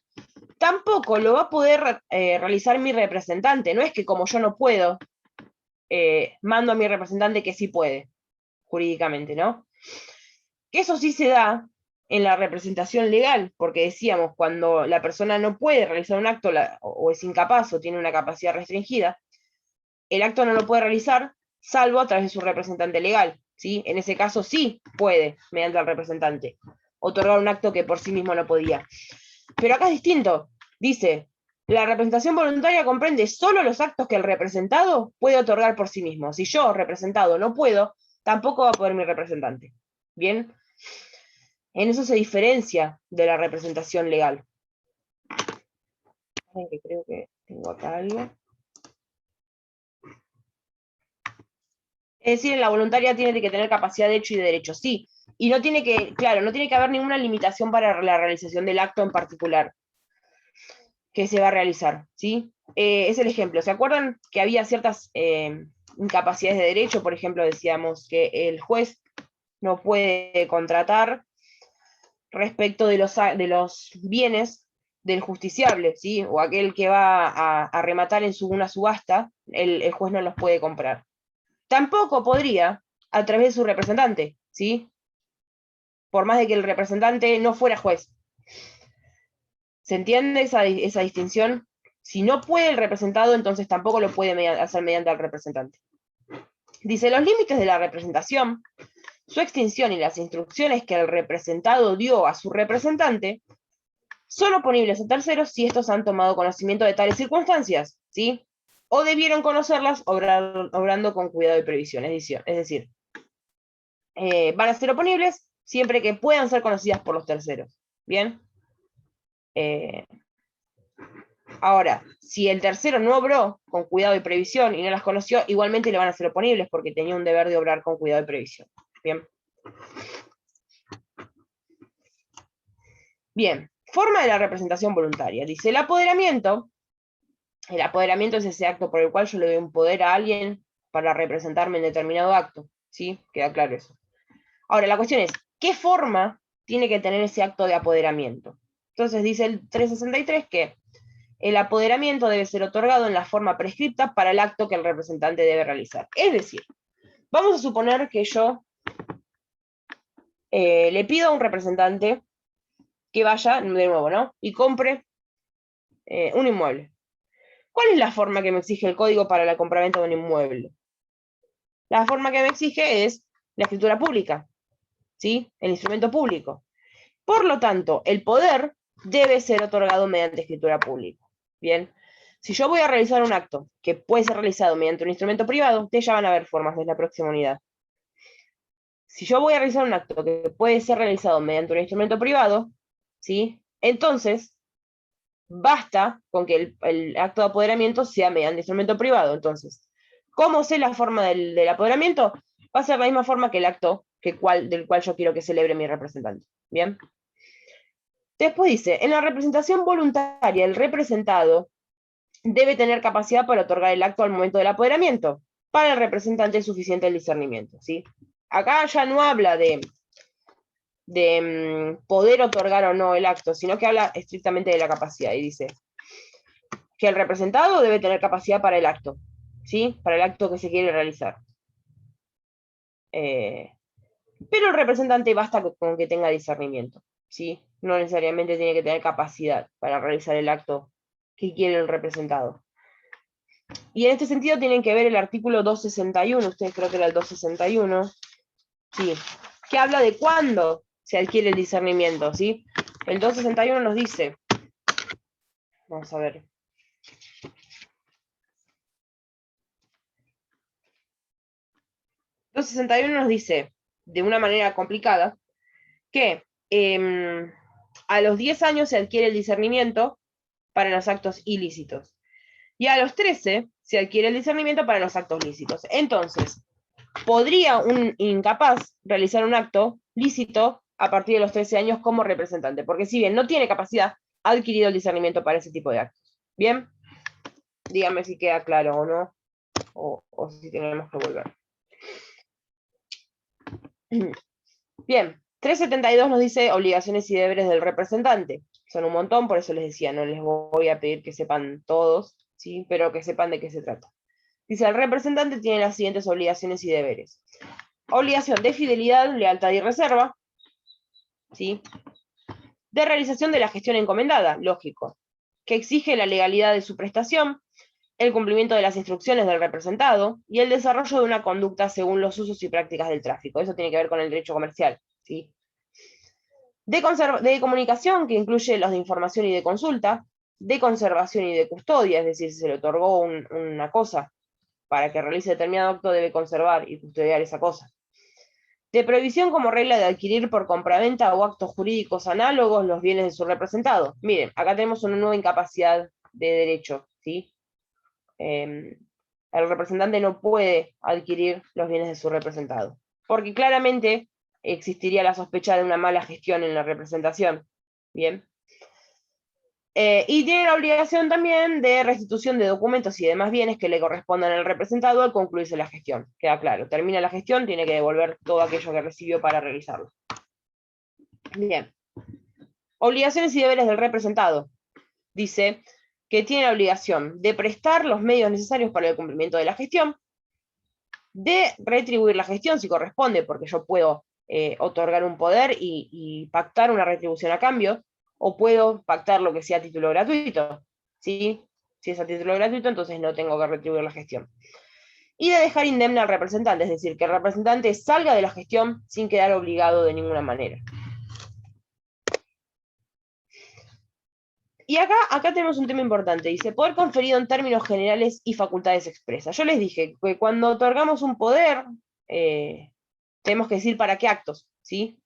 tampoco lo va a poder realizar mi representante. No es que como yo no puedo, mando a mi representante que sí puede, jurídicamente, ¿no? Que eso sí se da en la representación legal, porque decíamos, cuando la persona no puede realizar un acto o es incapaz o tiene una capacidad restringida, el acto no lo puede realizar salvo a través de su representante legal, ¿sí? En ese caso sí puede, mediante el representante, otorgar un acto que por sí mismo no podía. Pero acá es distinto. Dice, la representación voluntaria comprende solo los actos que el representado puede otorgar por sí mismo. Si yo, representado, no puedo, tampoco va a poder mi representante. ¿Bien? En eso se diferencia de la representación legal. Que creo que tengo acá algo. Es decir, en la voluntaria tiene que tener capacidad de hecho y de derecho, sí. Y no tiene que, claro, no tiene que haber ninguna limitación para la realización del acto en particular que se va a realizar, ¿sí? Es el ejemplo. ¿Se acuerdan que había ciertas incapacidades de derecho? Por ejemplo, decíamos que el juez no puede contratar respecto de los bienes del justiciable, ¿sí? O aquel que va a rematar en una subasta, el juez no los puede comprar. Tampoco podría a través de su representante, ¿sí? Por más de que el representante no fuera juez. ¿Se entiende esa distinción? Si no puede el representado, entonces tampoco lo puede hacer mediante el representante. Dice, los límites de la representación, su extinción y las instrucciones que el representado dio a su representante son oponibles a terceros si estos han tomado conocimiento de tales circunstancias, ¿sí? O debieron conocerlas obrando con cuidado y previsión. Es decir, van a ser oponibles siempre que puedan ser conocidas por los terceros. ¿Bien? Ahora, si el tercero no obró con cuidado y previsión y no las conoció, igualmente le van a ser oponibles porque tenía un deber de obrar con cuidado y previsión. Bien. Bien, forma de la representación voluntaria. Dice, el apoderamiento es ese acto por el cual yo le doy un poder a alguien para representarme en determinado acto. ¿Sí? Queda claro eso. Ahora, la cuestión es, ¿qué forma tiene que tener ese acto de apoderamiento? Entonces dice el 363 que el apoderamiento debe ser otorgado en la forma prescripta para el acto que el representante debe realizar. Es decir, vamos a suponer que yo le pido a un representante que vaya, de nuevo, ¿no? Y compre un inmueble. ¿Cuál es la forma que me exige el código para la compraventa de un inmueble? La forma que me exige es la escritura pública, ¿sí? El instrumento público. Por lo tanto, el poder debe ser otorgado mediante escritura pública. Bien, si yo voy a realizar un acto que puede ser realizado mediante un instrumento privado, ustedes ya van a ver formas de la próxima unidad. Si yo voy a realizar un acto que puede ser realizado mediante un instrumento privado, ¿sí? Entonces, basta con que el acto de apoderamiento sea mediante instrumento privado. Entonces, ¿cómo sé la forma del apoderamiento? Va a ser la misma forma que el acto del cual yo quiero que celebre mi representante. ¿Bien? Después dice, en la representación voluntaria, el representado debe tener capacidad para otorgar el acto al momento del apoderamiento. Para el representante es suficiente el discernimiento, ¿sí? Acá ya no habla de poder otorgar o no el acto, sino que habla estrictamente de la capacidad. Y dice que el representado debe tener capacidad para el acto, ¿sí? Para el acto que se quiere realizar. Pero el representante basta con que tenga discernimiento, ¿sí? No necesariamente tiene que tener capacidad para realizar el acto que quiere el representado. Y en este sentido tienen que ver el artículo 261, ustedes creo que era el 261, sí, que habla de cuándo se adquiere el discernimiento, ¿sí? El 261 nos dice, vamos a ver. El 261 nos dice, de una manera complicada, que A los 10 años se adquiere el discernimiento para los actos ilícitos. Y a los 13 se adquiere el discernimiento para los actos lícitos. Entonces, ¿podría un incapaz realizar un acto lícito a partir de los 13 años como representante? Porque si bien no tiene capacidad, ha adquirido el discernimiento para ese tipo de actos. ¿Bien? Dígame si queda claro o no, o si tenemos que volver. Bien, 372 nos dice obligaciones y deberes del representante. Son un montón, por eso les decía, no les voy a pedir que sepan todos, ¿sí? Pero que sepan de qué se trata. Dice, el representante tiene las siguientes obligaciones y deberes. Obligación de fidelidad, lealtad y reserva, ¿sí? De realización de la gestión encomendada, lógico, que exige la legalidad de su prestación, el cumplimiento de las instrucciones del representado y el desarrollo de una conducta según los usos y prácticas del tráfico. Eso tiene que ver con el derecho comercial, ¿sí? De comunicación, que incluye los de información y de consulta, de conservación y de custodia, es decir, si se le otorgó una cosa para que realice determinado acto, debe conservar y custodiar esa cosa. De prohibición como regla de adquirir por compraventa o actos jurídicos análogos los bienes de su representado. Miren, acá tenemos una nueva incapacidad de derecho, ¿sí? El representante no puede adquirir los bienes de su representado, porque claramente existiría la sospecha de una mala gestión en la representación. Bien. Y tiene la obligación también de restitución de documentos y demás bienes que le correspondan al representado al concluirse la gestión. Queda claro, termina la gestión, tiene que devolver todo aquello que recibió para realizarlo. Bien. Obligaciones y deberes del representado. Dice que tiene la obligación de prestar los medios necesarios para el cumplimiento de la gestión, de retribuir la gestión si corresponde, porque yo puedo otorgar un poder y pactar una retribución a cambio, o puedo pactar lo que sea a título gratuito, ¿sí? Si es a título gratuito, entonces no tengo que retribuir la gestión. Y de dejar indemne al representante, es decir, que el representante salga de la gestión sin quedar obligado de ninguna manera. Y acá tenemos un tema importante, dice, poder conferido en términos generales y facultades expresas. Yo les dije que cuando otorgamos un poder, tenemos que decir para qué actos, ¿sí?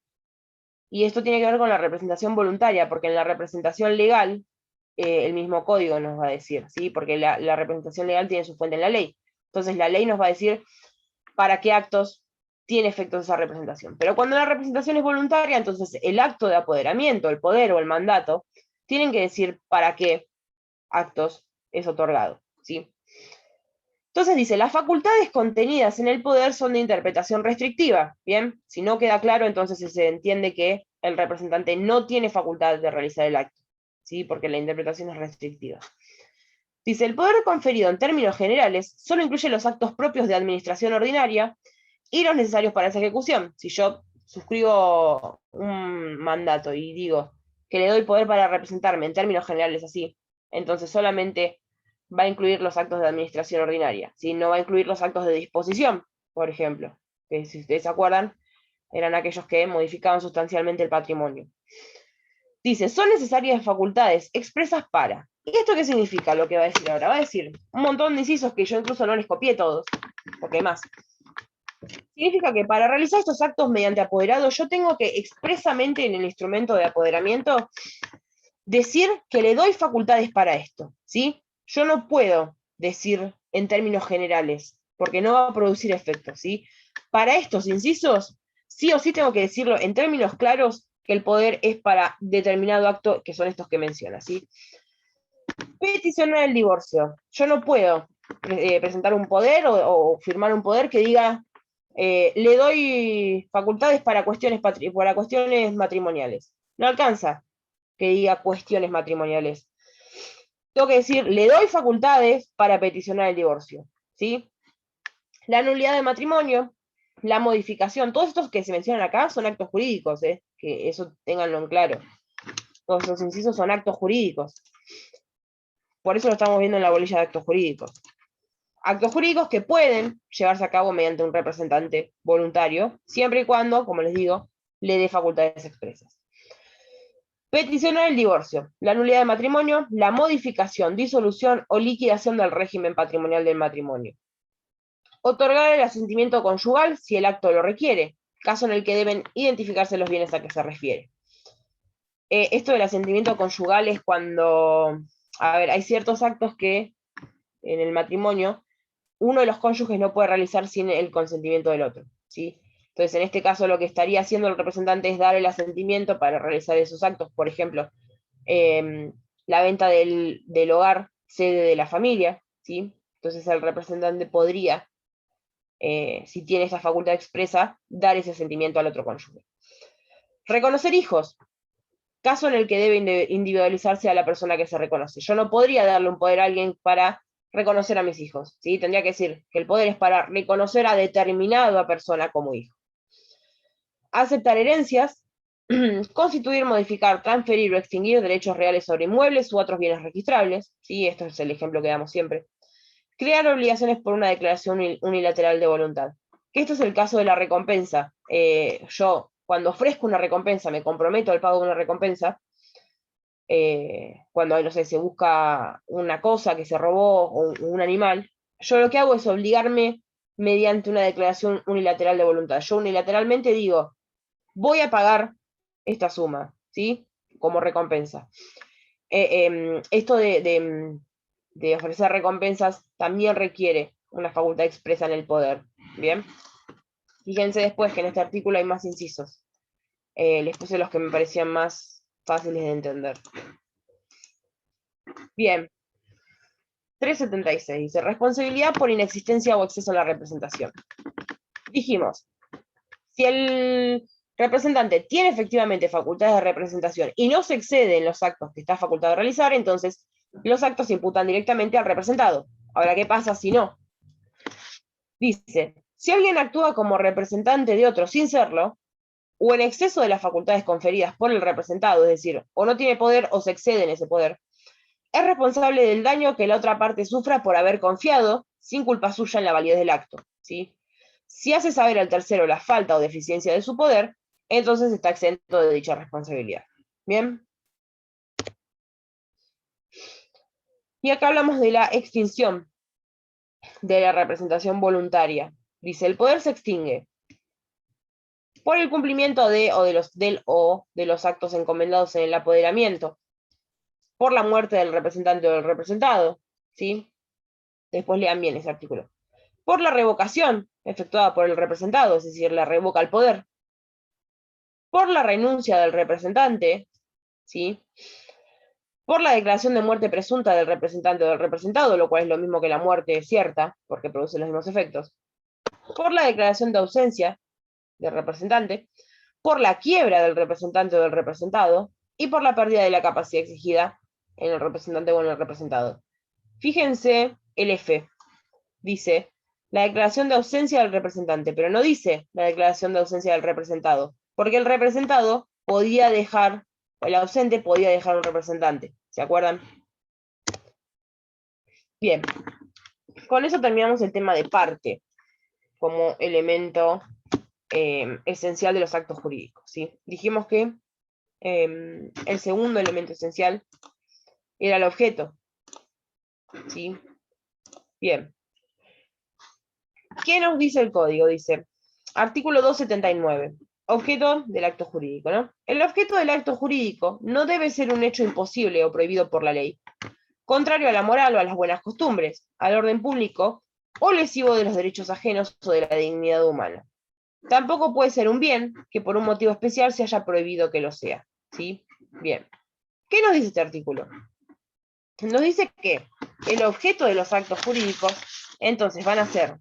Y esto tiene que ver con la representación voluntaria, porque en la representación legal, el mismo código nos va a decir, ¿sí? Porque la representación legal tiene su fuente en la ley. Entonces la ley nos va a decir para qué actos tiene efectos esa representación. Pero cuando la representación es voluntaria, entonces el acto de apoderamiento, el poder o el mandato, tienen que decir para qué actos es otorgado, ¿sí? Entonces dice, las facultades contenidas en el poder son de interpretación restrictiva, ¿bien? Si no queda claro, entonces se entiende que el representante no tiene facultad de realizar el acto, ¿sí? Porque la interpretación es restrictiva. Dice, el poder conferido en términos generales solo incluye los actos propios de administración ordinaria y los necesarios para esa ejecución. Si yo suscribo un mandato y digo que le doy poder para representarme en términos generales así, entonces solamente va a incluir los actos de administración ordinaria, ¿sí? No va a incluir los actos de disposición, por ejemplo, que si ustedes se acuerdan, eran aquellos que modificaban sustancialmente el patrimonio. Dice, son necesarias facultades expresas para. ¿Y esto qué significa lo que va a decir ahora? Va a decir un montón de incisos que yo incluso no les copié todos, porque hay más. Significa que para realizar estos actos mediante apoderado, yo tengo que expresamente en el instrumento de apoderamiento decir que le doy facultades para esto, ¿sí? Yo no puedo decir en términos generales, porque no va a producir efectos, ¿sí? Para estos incisos, sí o sí tengo que decirlo en términos claros que el poder es para determinado acto, que son estos que menciona, ¿sí? Peticionar el divorcio. Yo no puedo presentar un poder o firmar un poder que diga le doy facultades para cuestiones matrimoniales. No alcanza que diga cuestiones matrimoniales. Tengo que decir, le doy facultades para peticionar el divorcio, ¿sí? La nulidad de matrimonio, la modificación, todos estos que se mencionan acá son actos jurídicos, que eso ténganlo en claro. Todos esos incisos son actos jurídicos. Por eso lo estamos viendo en la bolilla de actos jurídicos. Actos jurídicos que pueden llevarse a cabo mediante un representante voluntario, siempre y cuando, como les digo, le dé facultades expresas. Peticionar el divorcio, la nulidad de matrimonio, la modificación, disolución o liquidación del régimen patrimonial del matrimonio. Otorgar el asentimiento conyugal si el acto lo requiere, caso en el que deben identificarse los bienes a que se refiere. Esto del asentimiento conyugal es cuando, a ver, hay ciertos actos que en el matrimonio uno de los cónyuges no puede realizar sin el consentimiento del otro, ¿sí? Entonces, en este caso, lo que estaría haciendo el representante es dar el asentimiento para realizar esos actos. Por ejemplo, la venta del hogar, sede de la familia, ¿sí? Entonces, el representante podría, si tiene esa facultad expresa, dar ese asentimiento al otro cónyuge. Reconocer hijos, caso en el que debe individualizarse a la persona que se reconoce. Yo no podría darle un poder a alguien para reconocer a mis hijos, ¿sí? Tendría que decir que el poder es para reconocer a determinada persona como hijo. Aceptar herencias, constituir, modificar, transferir o extinguir derechos reales sobre inmuebles u otros bienes registrables, ¿sí? Esto es el ejemplo que damos siempre. Crear obligaciones por una declaración unilateral de voluntad. Que esto es el caso de la recompensa. Yo, cuando ofrezco una recompensa, me comprometo al pago de una recompensa, cuando, no sé, se busca una cosa que se robó o un animal, yo lo que hago es obligarme mediante una declaración unilateral de voluntad. Yo unilateralmente digo, voy a pagar esta suma, ¿sí? Como recompensa. Esto de ofrecer recompensas también requiere una facultad expresa en el poder, ¿bien? Fíjense después que en este artículo hay más incisos. Les puse los que me parecían más fáciles de entender. Bien. 376 dice, responsabilidad por inexistencia o exceso a la representación. Dijimos, si el representante tiene efectivamente facultades de representación y no se excede en los actos que está facultado de realizar, entonces los actos se imputan directamente al representado. Ahora, ¿qué pasa si no? Dice, si alguien actúa como representante de otro sin serlo, o en exceso de las facultades conferidas por el representado, es decir, o no tiene poder o se excede en ese poder, es responsable del daño que la otra parte sufra por haber confiado, sin culpa suya, en la validez del acto, ¿sí? Si hace saber al tercero la falta o deficiencia de su poder, entonces está exento de dicha responsabilidad. ¿Bien? Y acá hablamos de la extinción de la representación voluntaria. Dice, el poder se extingue por el cumplimiento de los actos encomendados en el apoderamiento, por la muerte del representante o del representado, ¿sí? Después lean bien ese artículo. Por la revocación efectuada por el representado, es decir, la revoca al poder. Por la renuncia del representante, ¿sí? Por la declaración de muerte presunta del representante o del representado, lo cual es lo mismo que la muerte cierta, porque produce los mismos efectos. Por la declaración de ausencia del representante, por la quiebra del representante o del representado, y por la pérdida de la capacidad exigida en el representante o en el representado. Fíjense el F. Dice la declaración de ausencia del representante, pero no dice la declaración de ausencia del representado, porque el representado podía dejar, o el ausente podía dejar un representante. ¿Se acuerdan? Bien. Con eso terminamos el tema de parte, como elemento esencial de los actos jurídicos, ¿sí? Dijimos que el segundo elemento esencial era el objeto, ¿sí? Bien. ¿Qué nos dice el código? Dice, artículo 279, objeto del acto jurídico, ¿no? El objeto del acto jurídico no debe ser un hecho imposible o prohibido por la ley, contrario a la moral o a las buenas costumbres, al orden público o lesivo de los derechos ajenos o de la dignidad humana. Tampoco puede ser un bien que por un motivo especial se haya prohibido que lo sea, ¿sí? Bien. ¿Qué nos dice este artículo? Nos dice que el objeto de los actos jurídicos, entonces, van a ser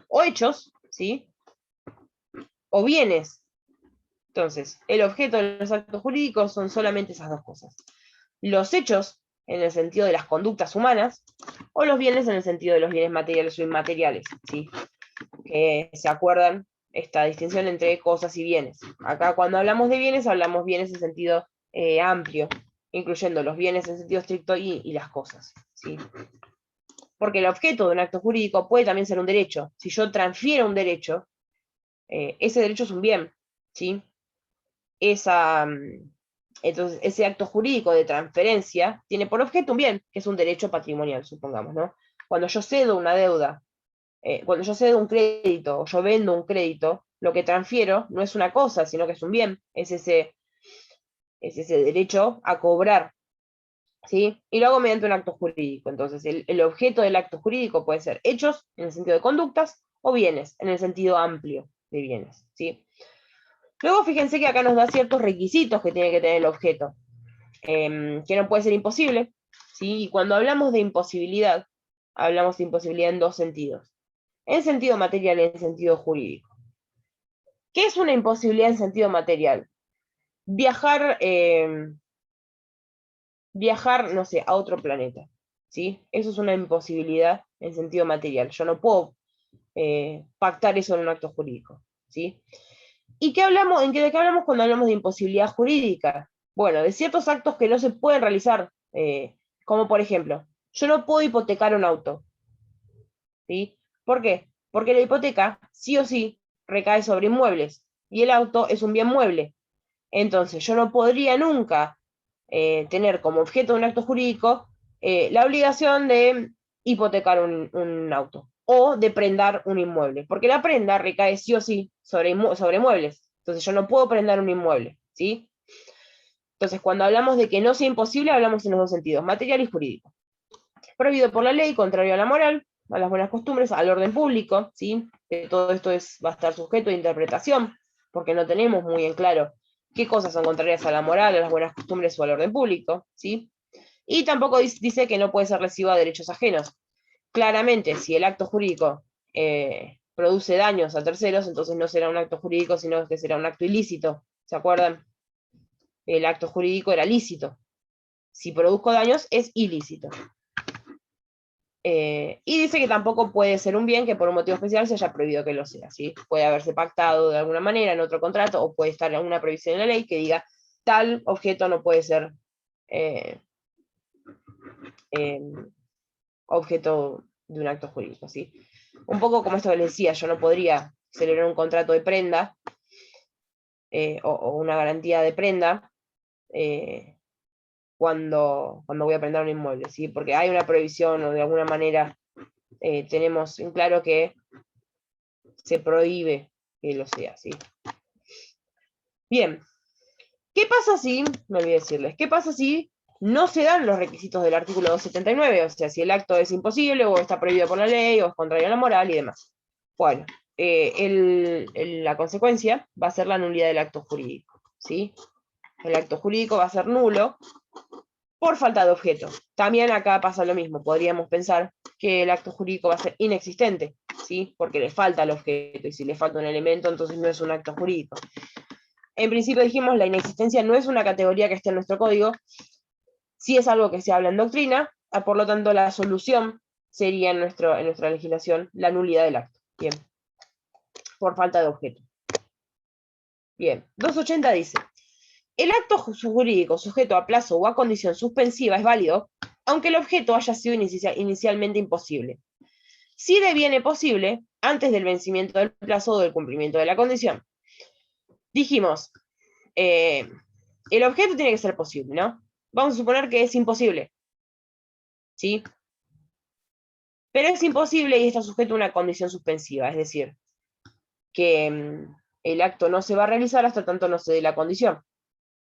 o hechos, ¿sí? O bienes. Entonces, el objeto de los actos jurídicos son solamente esas dos cosas. Los hechos, en el sentido de las conductas humanas, o los bienes en el sentido de los bienes materiales o inmateriales, ¿sí? Que se acuerdan esta distinción entre cosas y bienes. Acá cuando hablamos de bienes, hablamos bienes en sentido amplio, incluyendo los bienes en sentido estricto y las cosas, ¿sí? Porque el objeto de un acto jurídico puede también ser un derecho. Si yo transfiero un derecho, ese derecho es un bien, ¿sí? Entonces, ese acto jurídico de transferencia tiene por objeto un bien, que es un derecho patrimonial, supongamos, ¿no? Cuando yo cedo una deuda, cuando yo cedo un crédito o yo vendo un crédito, lo que transfiero no es una cosa, sino que es un bien, es es ese derecho a cobrar, ¿sí? Y lo hago mediante un acto jurídico. Entonces, el objeto del acto jurídico puede ser hechos, en el sentido de conductas, o bienes, en el sentido amplio de bienes, ¿sí? Luego, fíjense que acá nos da ciertos requisitos que tiene que tener el objeto, que no puede ser imposible, ¿sí? Y cuando hablamos de imposibilidad, hablamos de imposibilidad en dos sentidos. En sentido material y en sentido jurídico. ¿Qué es una imposibilidad en sentido material? Viajar, no sé, a otro planeta, ¿sí? Eso es una imposibilidad en sentido material. Yo no puedo pactar eso en un acto jurídico, ¿sí? ¿Y de qué hablamos cuando hablamos de imposibilidad jurídica? Bueno, de ciertos actos que no se pueden realizar, como por ejemplo, yo no puedo hipotecar un auto, ¿sí? ¿Por qué? Porque la hipoteca, sí o sí, recae sobre inmuebles, y el auto es un bien mueble. Entonces, yo no podría nunca tener como objeto de un acto jurídico la obligación de hipotecar un auto o de prendar un inmueble, porque la prenda recae sí o sí sobre muebles. Entonces, yo no puedo prendar un inmueble, ¿sí? Entonces, cuando hablamos de que no sea imposible, hablamos en los dos sentidos, material y jurídico. Prohibido por la ley, contrario a la moral, a las buenas costumbres, al orden público, ¿sí? Todo esto va a estar sujeto a interpretación, porque no tenemos muy en claro qué cosas son contrarias a la moral, a las buenas costumbres o al orden público, ¿sí? Y tampoco dice que no puede ser lesivo a derechos ajenos. Claramente, si el acto jurídico produce daños a terceros, entonces no será un acto jurídico, sino que será un acto ilícito. ¿Se acuerdan? El acto jurídico era lícito. Si produzco daños, es ilícito. Y dice que tampoco puede ser un bien que por un motivo especial se haya prohibido que lo sea, ¿sí? Puede haberse pactado de alguna manera en otro contrato, o puede estar en alguna previsión en la ley que diga tal objeto no puede ser objeto de un acto jurídico, ¿sí? Un poco como esto que les decía, yo no podría celebrar un contrato de prenda o una garantía de prenda cuando voy a prendar un inmueble, ¿sí? Porque hay una prohibición o de alguna manera tenemos en claro que se prohíbe que lo sea, ¿sí? Bien, ¿qué pasa si, me olvidé decirles, qué pasa si no se dan los requisitos del artículo 279? O sea, si el acto es imposible, o está prohibido por la ley, o es contrario a la moral y demás. Bueno, la consecuencia va a ser la nulidad del acto jurídico, ¿sí? El acto jurídico va a ser nulo por falta de objeto. También acá pasa lo mismo, podríamos pensar que el acto jurídico va a ser inexistente, ¿sí? Porque le falta el objeto, y si le falta un elemento, entonces no es un acto jurídico. En principio dijimos, la inexistencia no es una categoría que esté en nuestro código, sí es algo que se habla en doctrina, por lo tanto la solución sería en nuestra legislación la nulidad del acto, bien, por falta de objeto. Bien, 280 dice, el acto jurídico sujeto a plazo o a condición suspensiva es válido, aunque el objeto haya sido inicialmente imposible. Si deviene posible antes del vencimiento del plazo o del cumplimiento de la condición. Dijimos, el objeto tiene que ser posible, ¿no? Vamos a suponer que es imposible, ¿sí? Pero es imposible y está sujeto a una condición suspensiva, es decir, que el acto no se va a realizar hasta tanto no se dé la condición,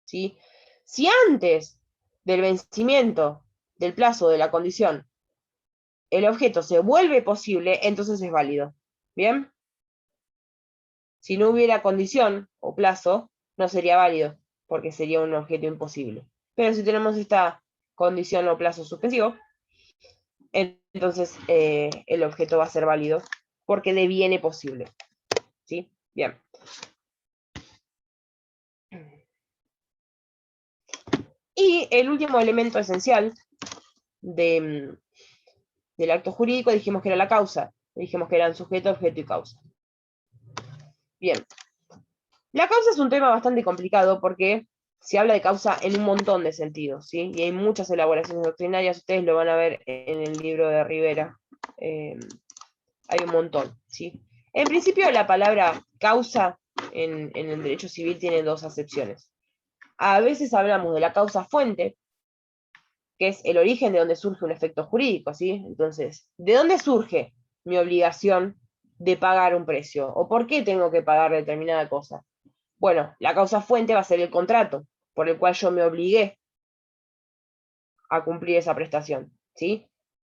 ¿sí? Si antes del vencimiento del plazo de la condición el objeto se vuelve posible, entonces es válido, ¿bien? Si no hubiera condición o plazo, no sería válido, porque sería un objeto imposible. Pero si tenemos esta condición o plazo suspensivo, entonces el objeto va a ser válido, porque deviene posible, ¿sí? Bien. Y el último elemento esencial del acto jurídico dijimos que era la causa. Dijimos que eran sujeto, objeto y causa. Bien. La causa es un tema bastante complicado porque se habla de causa en un montón de sentidos, ¿sí? Y hay muchas elaboraciones doctrinarias, ustedes lo van a ver en el libro de Rivera. Hay un montón, ¿sí? En principio, la palabra causa en el derecho civil tiene dos acepciones. A veces hablamos de la causa fuente, que es el origen de donde surge un efecto jurídico, ¿sí? Entonces, ¿de dónde surge mi obligación de pagar un precio? ¿O por qué tengo que pagar determinada cosa? Bueno, la causa fuente va a ser el contrato, por el cual yo me obligué a cumplir esa prestación, ¿sí?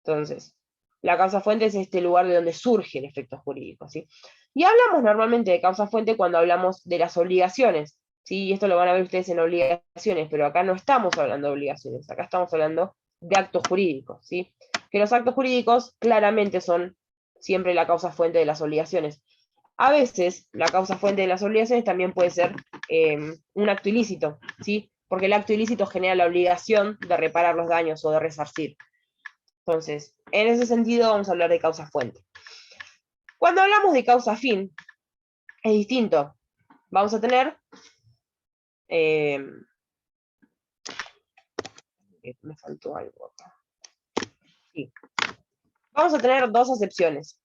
Entonces, la causa fuente es este lugar de donde surge el efecto jurídico, ¿sí? Y hablamos normalmente de causa fuente cuando hablamos de las obligaciones, ¿sí? Y esto lo van a ver ustedes en obligaciones, pero acá no estamos hablando de obligaciones, acá estamos hablando de actos jurídicos, ¿sí? Que los actos jurídicos claramente son siempre la causa fuente de las obligaciones. A veces, la causa fuente de las obligaciones también puede ser un acto ilícito, ¿sí? Porque el acto ilícito genera la obligación de reparar los daños o de resarcir. Entonces, en ese sentido vamos a hablar de causa fuente. Cuando hablamos de causa fin, es distinto. Vamos a tener... me faltó algo acá. Sí. Vamos a tener dos acepciones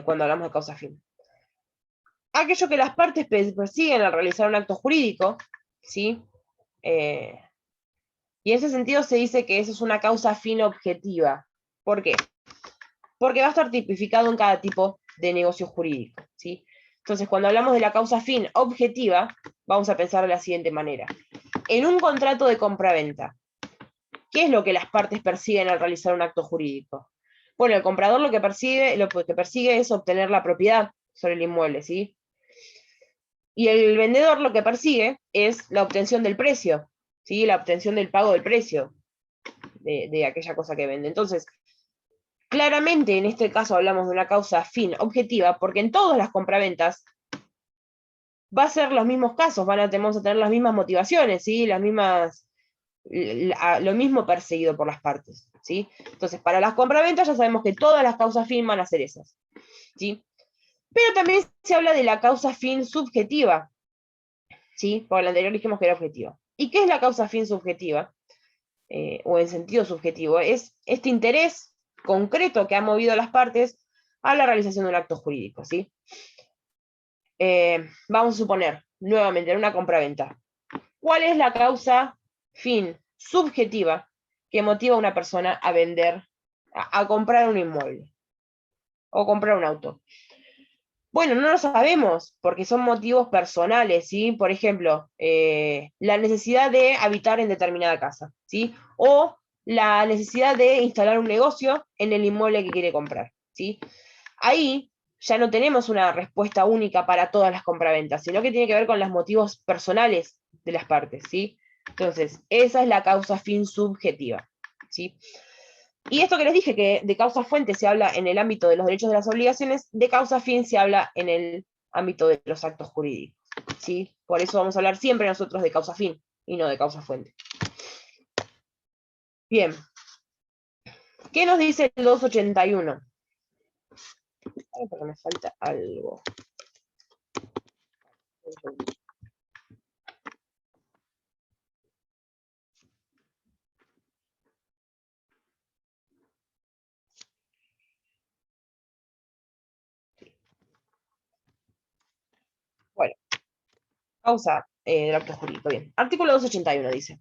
cuando hablamos de causa fin. Aquello que las partes persiguen al realizar un acto jurídico, ¿sí? Y en ese sentido se dice que eso es una causa fin objetiva. ¿Por qué? Porque va a estar tipificado en cada tipo de negocio jurídico, ¿sí? Entonces, cuando hablamos de la causa fin objetiva, vamos a pensar de la siguiente manera. En un contrato de compraventa, ¿qué es lo que las partes persiguen al realizar un acto jurídico? Bueno, el comprador lo que persigue es obtener la propiedad sobre el inmueble, ¿sí? Y el vendedor lo que persigue es la obtención del precio, ¿sí? La obtención del pago del precio de aquella cosa que vende. Entonces, claramente en este caso hablamos de una causa fin objetiva, porque en todas las compraventas va a ser los mismos casos, vamos a tener las mismas motivaciones, ¿sí? Las mismas, lo mismo perseguido por las partes, ¿sí? Entonces, para las compraventas ya sabemos que todas las causas fin van a ser esas, ¿sí? Pero también se habla de la causa fin subjetiva, ¿sí? Por la anterior dijimos que era objetiva. ¿Y qué es la causa fin subjetiva? O en sentido subjetivo, es este interés concreto que ha movido a las partes a la realización de un acto jurídico, ¿sí? Vamos a suponer, nuevamente, en una compraventa. ¿Cuál es la causa fin subjetiva que motiva a una persona a vender, a comprar un inmueble? O comprar un auto. Bueno, no lo sabemos, porque son motivos personales, ¿sí? Por ejemplo, la necesidad de habitar en determinada casa, ¿sí? O la necesidad de instalar un negocio en el inmueble que quiere comprar, ¿sí? Ahí ya no tenemos una respuesta única para todas las compraventas, sino que tiene que ver con los motivos personales de las partes, ¿sí? Entonces, esa es la causa fin subjetiva, ¿sí? Y esto que les dije, que de causa fuente se habla en el ámbito de los derechos de las obligaciones, de causa fin se habla en el ámbito de los actos jurídicos, ¿sí? Por eso vamos a hablar siempre nosotros de causa fin y no de causa fuente. Bien. ¿Qué nos dice el 281? Ay, porque me falta algo. Bueno, causa del acto jurídico. Bien. Artículo 281 dice: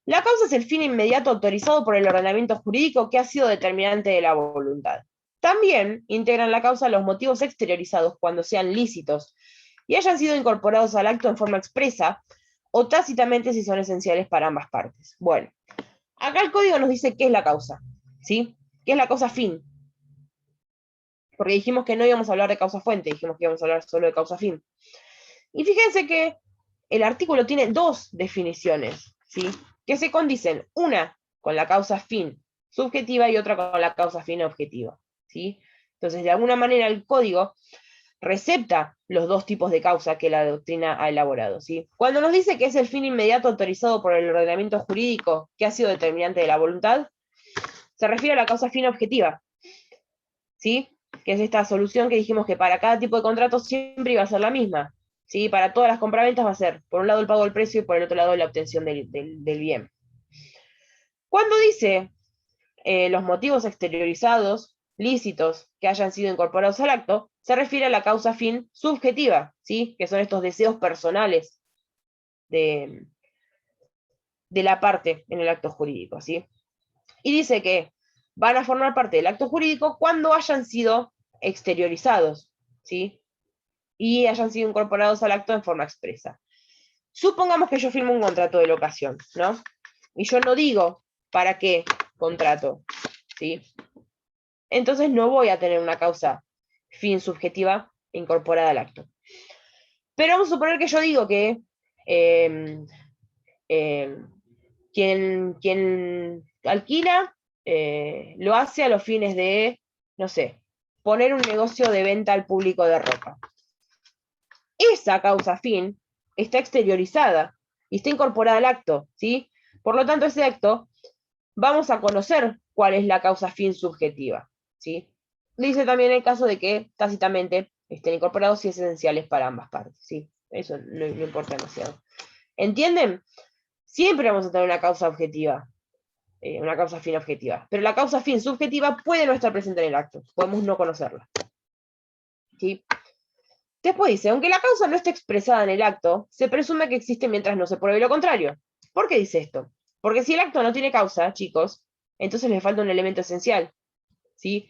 la causa es el fin inmediato autorizado por el ordenamiento jurídico que ha sido determinante de la voluntad. También integran la causa los motivos exteriorizados cuando sean lícitos y hayan sido incorporados al acto en forma expresa o tácitamente si son esenciales para ambas partes. Bueno, acá el código nos dice qué es la causa, ¿sí? ¿Qué es la causa fin? Porque dijimos que no íbamos a hablar de causa fuente, dijimos que íbamos a hablar solo de causa fin. Y fíjense que el artículo tiene dos definiciones, ¿sí? Que se condicen, una con la causa fin subjetiva y otra con la causa fin objetiva, ¿sí? Entonces, de alguna manera, el código recepta los dos tipos de causa que la doctrina ha elaborado, ¿sí? Cuando nos dice que es el fin inmediato autorizado por el ordenamiento jurídico que ha sido determinante de la voluntad, se refiere a la causa fin objetiva, ¿sí? Que es esta solución que dijimos que para cada tipo de contrato siempre iba a ser la misma, ¿sí? Para todas las compraventas va a ser, por un lado el pago del precio y por el otro lado la obtención del bien. Cuando dice los motivos exteriorizados, lícitos, que hayan sido incorporados al acto, se refiere a la causa fin subjetiva, ¿sí? Que son estos deseos personales de la parte en el acto jurídico, ¿sí? Y dice que van a formar parte del acto jurídico cuando hayan sido exteriorizados, ¿sí? Y hayan sido incorporados al acto en forma expresa. Supongamos que yo firmo un contrato de locación, ¿no? Y yo no digo para qué contrato, ¿sí? Entonces no voy a tener una causa fin subjetiva incorporada al acto. Pero vamos a suponer que yo digo que quien alquila lo hace a los fines de, no sé, poner un negocio de venta al público de ropa. Esa causa fin está exteriorizada y está incorporada al acto, ¿sí? Por lo tanto, ese acto vamos a conocer cuál es la causa fin subjetiva, ¿sí? Dice también el caso de que tácitamente estén incorporados y esenciales para ambas partes, ¿sí? Eso no importa demasiado. ¿Entienden? Siempre vamos a tener una causa objetiva, una causa fin objetiva, pero la causa fin subjetiva puede no estar presente en el acto, podemos no conocerla, ¿sí? Después dice, aunque la causa no esté expresada en el acto, se presume que existe mientras no se pruebe lo contrario. ¿Por qué dice esto? Porque si el acto no tiene causa, chicos, entonces le falta un elemento esencial, ¿sí?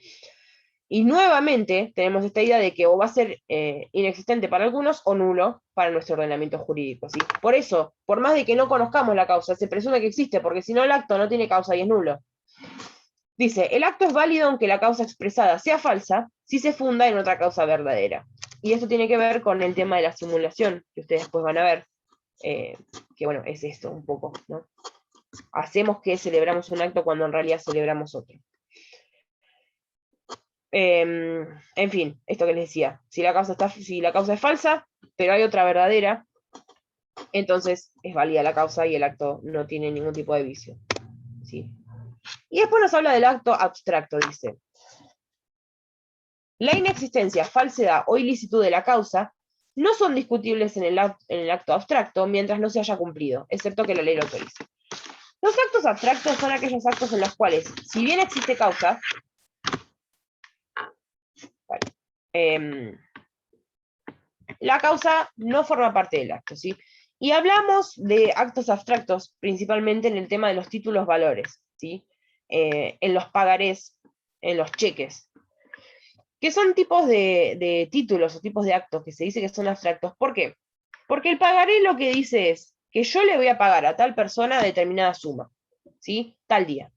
Y nuevamente tenemos esta idea de que o va a ser inexistente para algunos o nulo para nuestro ordenamiento jurídico, ¿sí? Por eso, por más de que no conozcamos la causa, se presume que existe, porque si no el acto no tiene causa y es nulo. Dice, el acto es válido aunque la causa expresada sea falsa, si se funda en otra causa verdadera. Y esto tiene que ver con el tema de la simulación, que ustedes después van a ver, que bueno, es esto un poco, ¿no? Hacemos que celebramos un acto cuando en realidad celebramos otro. En fin, esto que les decía, si la causa es falsa, pero hay otra verdadera, entonces es válida la causa y el acto no tiene ningún tipo de vicio, ¿sí? Y después nos habla del acto abstracto, dice. La inexistencia, falsedad o ilicitud de la causa no son discutibles en el acto abstracto mientras no se haya cumplido, excepto que la ley lo autorice. Los actos abstractos son aquellos actos en los cuales, si bien existe causa, la causa no forma parte del acto, ¿sí? Y hablamos de actos abstractos principalmente en el tema de los títulos valores, ¿sí? En los pagarés, en los cheques, que son tipos de títulos o tipos de actos que se dice que son abstractos. ¿Por qué? Porque el pagaré lo que dice es que yo le voy a pagar a tal persona determinada suma, ¿sí? Tal día.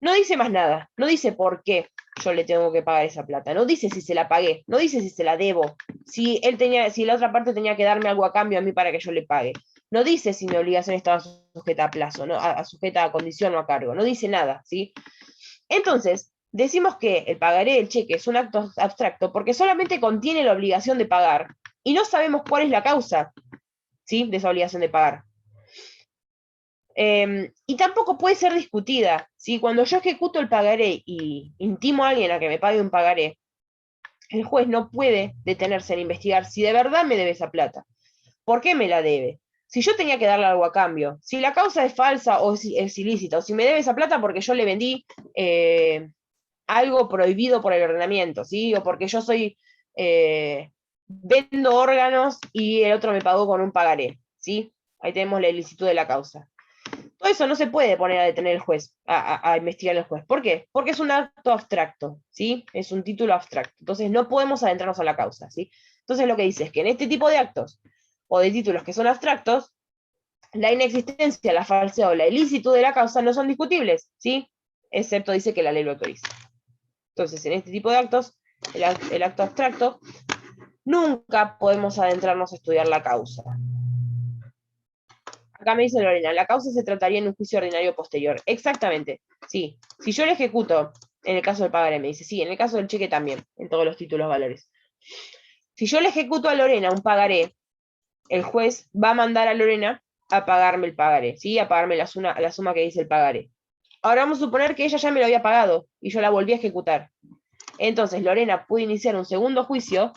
No dice más nada, no dice por qué yo le tengo que pagar esa plata, no dice si se la pagué, no dice si se la debo, si la otra parte tenía que darme algo a cambio a mí para que yo le pague, no dice si mi obligación estaba sujeta a plazo, ¿no? Sujeta a condición o a cargo, no dice nada, ¿sí? Entonces, decimos que el pagaré del cheque es un acto abstracto porque solamente contiene la obligación de pagar y no sabemos cuál es la causa, ¿sí? De esa obligación de pagar. Y tampoco puede ser discutida. ¿Sí? Cuando yo ejecuto el pagaré y intimo a alguien a que me pague un pagaré, el juez no puede detenerse en investigar si de verdad me debe esa plata. ¿Por qué me la debe? Si yo tenía que darle algo a cambio, si la causa es falsa o es ilícita, o si me debe esa plata porque yo le vendí algo prohibido por el ordenamiento, ¿sí? O porque yo vendo órganos y el otro me pagó con un pagaré, ¿sí? Ahí tenemos la ilicitud de la causa. Todo eso no se puede poner a detener el juez, a investigar el juez. ¿Por qué? Porque es un acto abstracto, ¿sí? Es un título abstracto. Entonces no podemos adentrarnos a la causa, ¿sí? Entonces lo que dice es que en este tipo de actos o de títulos que son abstractos, la inexistencia, la falsedad o la ilicitud de la causa no son discutibles, ¿sí? Excepto dice que la ley lo autoriza. Entonces en este tipo de actos, el acto abstracto, nunca podemos adentrarnos a estudiar la causa. Acá me dice Lorena, la causa se trataría en un juicio ordinario posterior. Exactamente, sí. Si yo le ejecuto, en el caso del pagaré, me dice, sí, en el caso del cheque también, en todos los títulos valores. Si yo le ejecuto a Lorena un pagaré, el juez va a mandar a Lorena a pagarme el pagaré, ¿sí? A pagarme la suma que dice el pagaré. Ahora vamos a suponer que ella ya me lo había pagado y yo la volví a ejecutar. Entonces Lorena puede iniciar un segundo juicio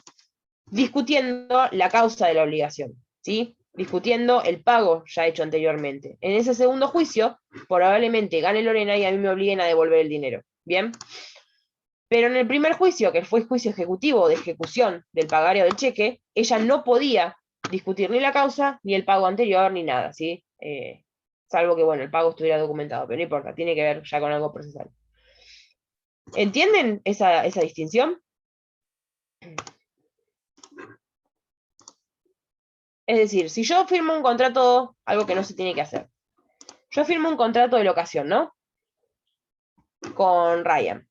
discutiendo la causa de la obligación, ¿sí? Discutiendo el pago ya hecho anteriormente. En ese segundo juicio, probablemente gane Lorena y a mí me obliguen a devolver el dinero. ¿Bien? Pero en el primer juicio, que fue juicio ejecutivo de ejecución del pagario del cheque, ella no podía discutir ni la causa, ni el pago anterior, ni nada, ¿sí? Salvo que, bueno, el pago estuviera documentado, pero no importa, tiene que ver ya con algo procesal. ¿Entienden esa distinción? Es decir, si yo firmo un contrato, algo que no se tiene que hacer. Yo firmo un contrato de locación, ¿no? Con Ryan.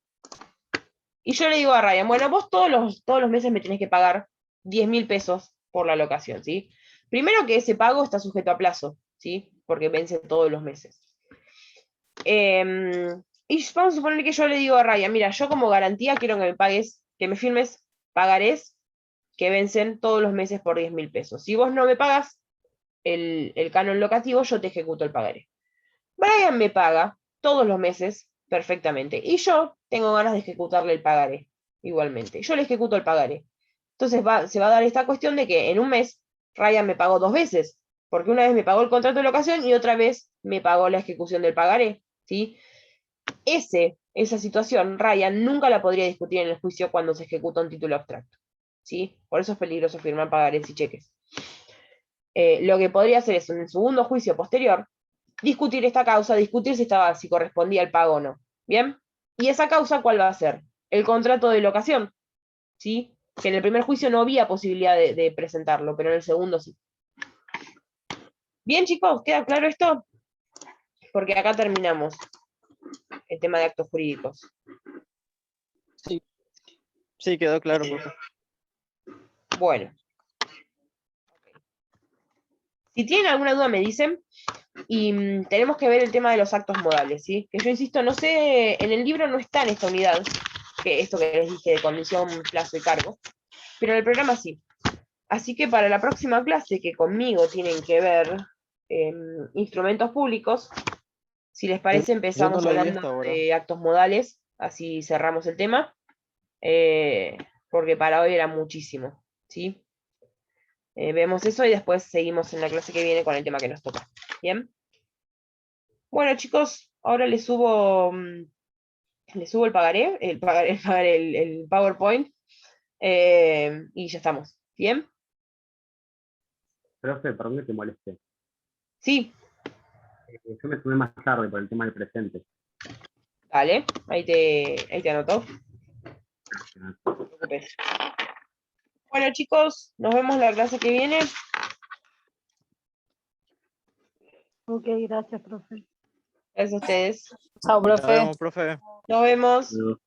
Y yo le digo a Ryan, bueno, vos todos los meses me tenés que pagar 10.000 pesos por la locación, ¿sí? Primero que ese pago está sujeto a plazo, ¿sí? Porque vence todos los meses. Y vamos a suponer que yo le digo a Ryan, mira, yo como garantía quiero que me pagues, que me firmes pagarés que vencen todos los meses por 10.000 pesos. Si vos no me pagas el canon locativo, yo te ejecuto el pagaré. Brian me paga todos los meses perfectamente y yo tengo ganas de ejecutarle el pagaré igualmente. Yo le ejecuto el pagaré. Entonces se va a dar esta cuestión de que en un mes Ryan me pagó 2 veces, porque una vez me pagó el contrato de locación y otra vez me pagó la ejecución del pagaré, ¿sí? Esa situación Ryan nunca la podría discutir en el juicio cuando se ejecuta un título abstracto, ¿sí? Por eso es peligroso firmar pagarés y cheques. Lo que podría hacer es en el segundo juicio posterior discutir esta causa, discutir si correspondía el pago o no. ¿Bien? ¿Y esa causa cuál va a ser? El contrato de locación, ¿sí? Que en el primer juicio no había posibilidad de presentarlo, pero en el segundo sí. Bien, chicos, ¿queda claro esto? Porque acá terminamos el tema de actos jurídicos. Sí, quedó claro, profe. Bueno. Si tienen alguna duda me dicen. Y tenemos que ver el tema de los actos modales, ¿sí? Que yo insisto, no sé, en el libro no está en esta unidad, que esto que les dije de condición, plazo y cargo, pero en el programa sí. Así que para la próxima clase, que conmigo tienen que ver instrumentos públicos, si les parece Yo no empezamos lo vi hablando hasta ahora. de actos modales, así cerramos el tema, porque para hoy era muchísimo, ¿sí? Vemos eso y después seguimos en la clase que viene con el tema que nos toca. ¿Bien? Bueno, chicos, ahora les subo el pagaré, el PowerPoint, y ya estamos. ¿Bien? Profe, perdón que te moleste. Sí, Yo me sumé más tarde por el tema del presente. dale, ahí te anoto. No te preocupes. Bueno, chicos, nos vemos la clase que viene. Ok, gracias, profe. Gracias a ustedes. Chao, Nos profe. vemos, profe. Nos vemos. Pero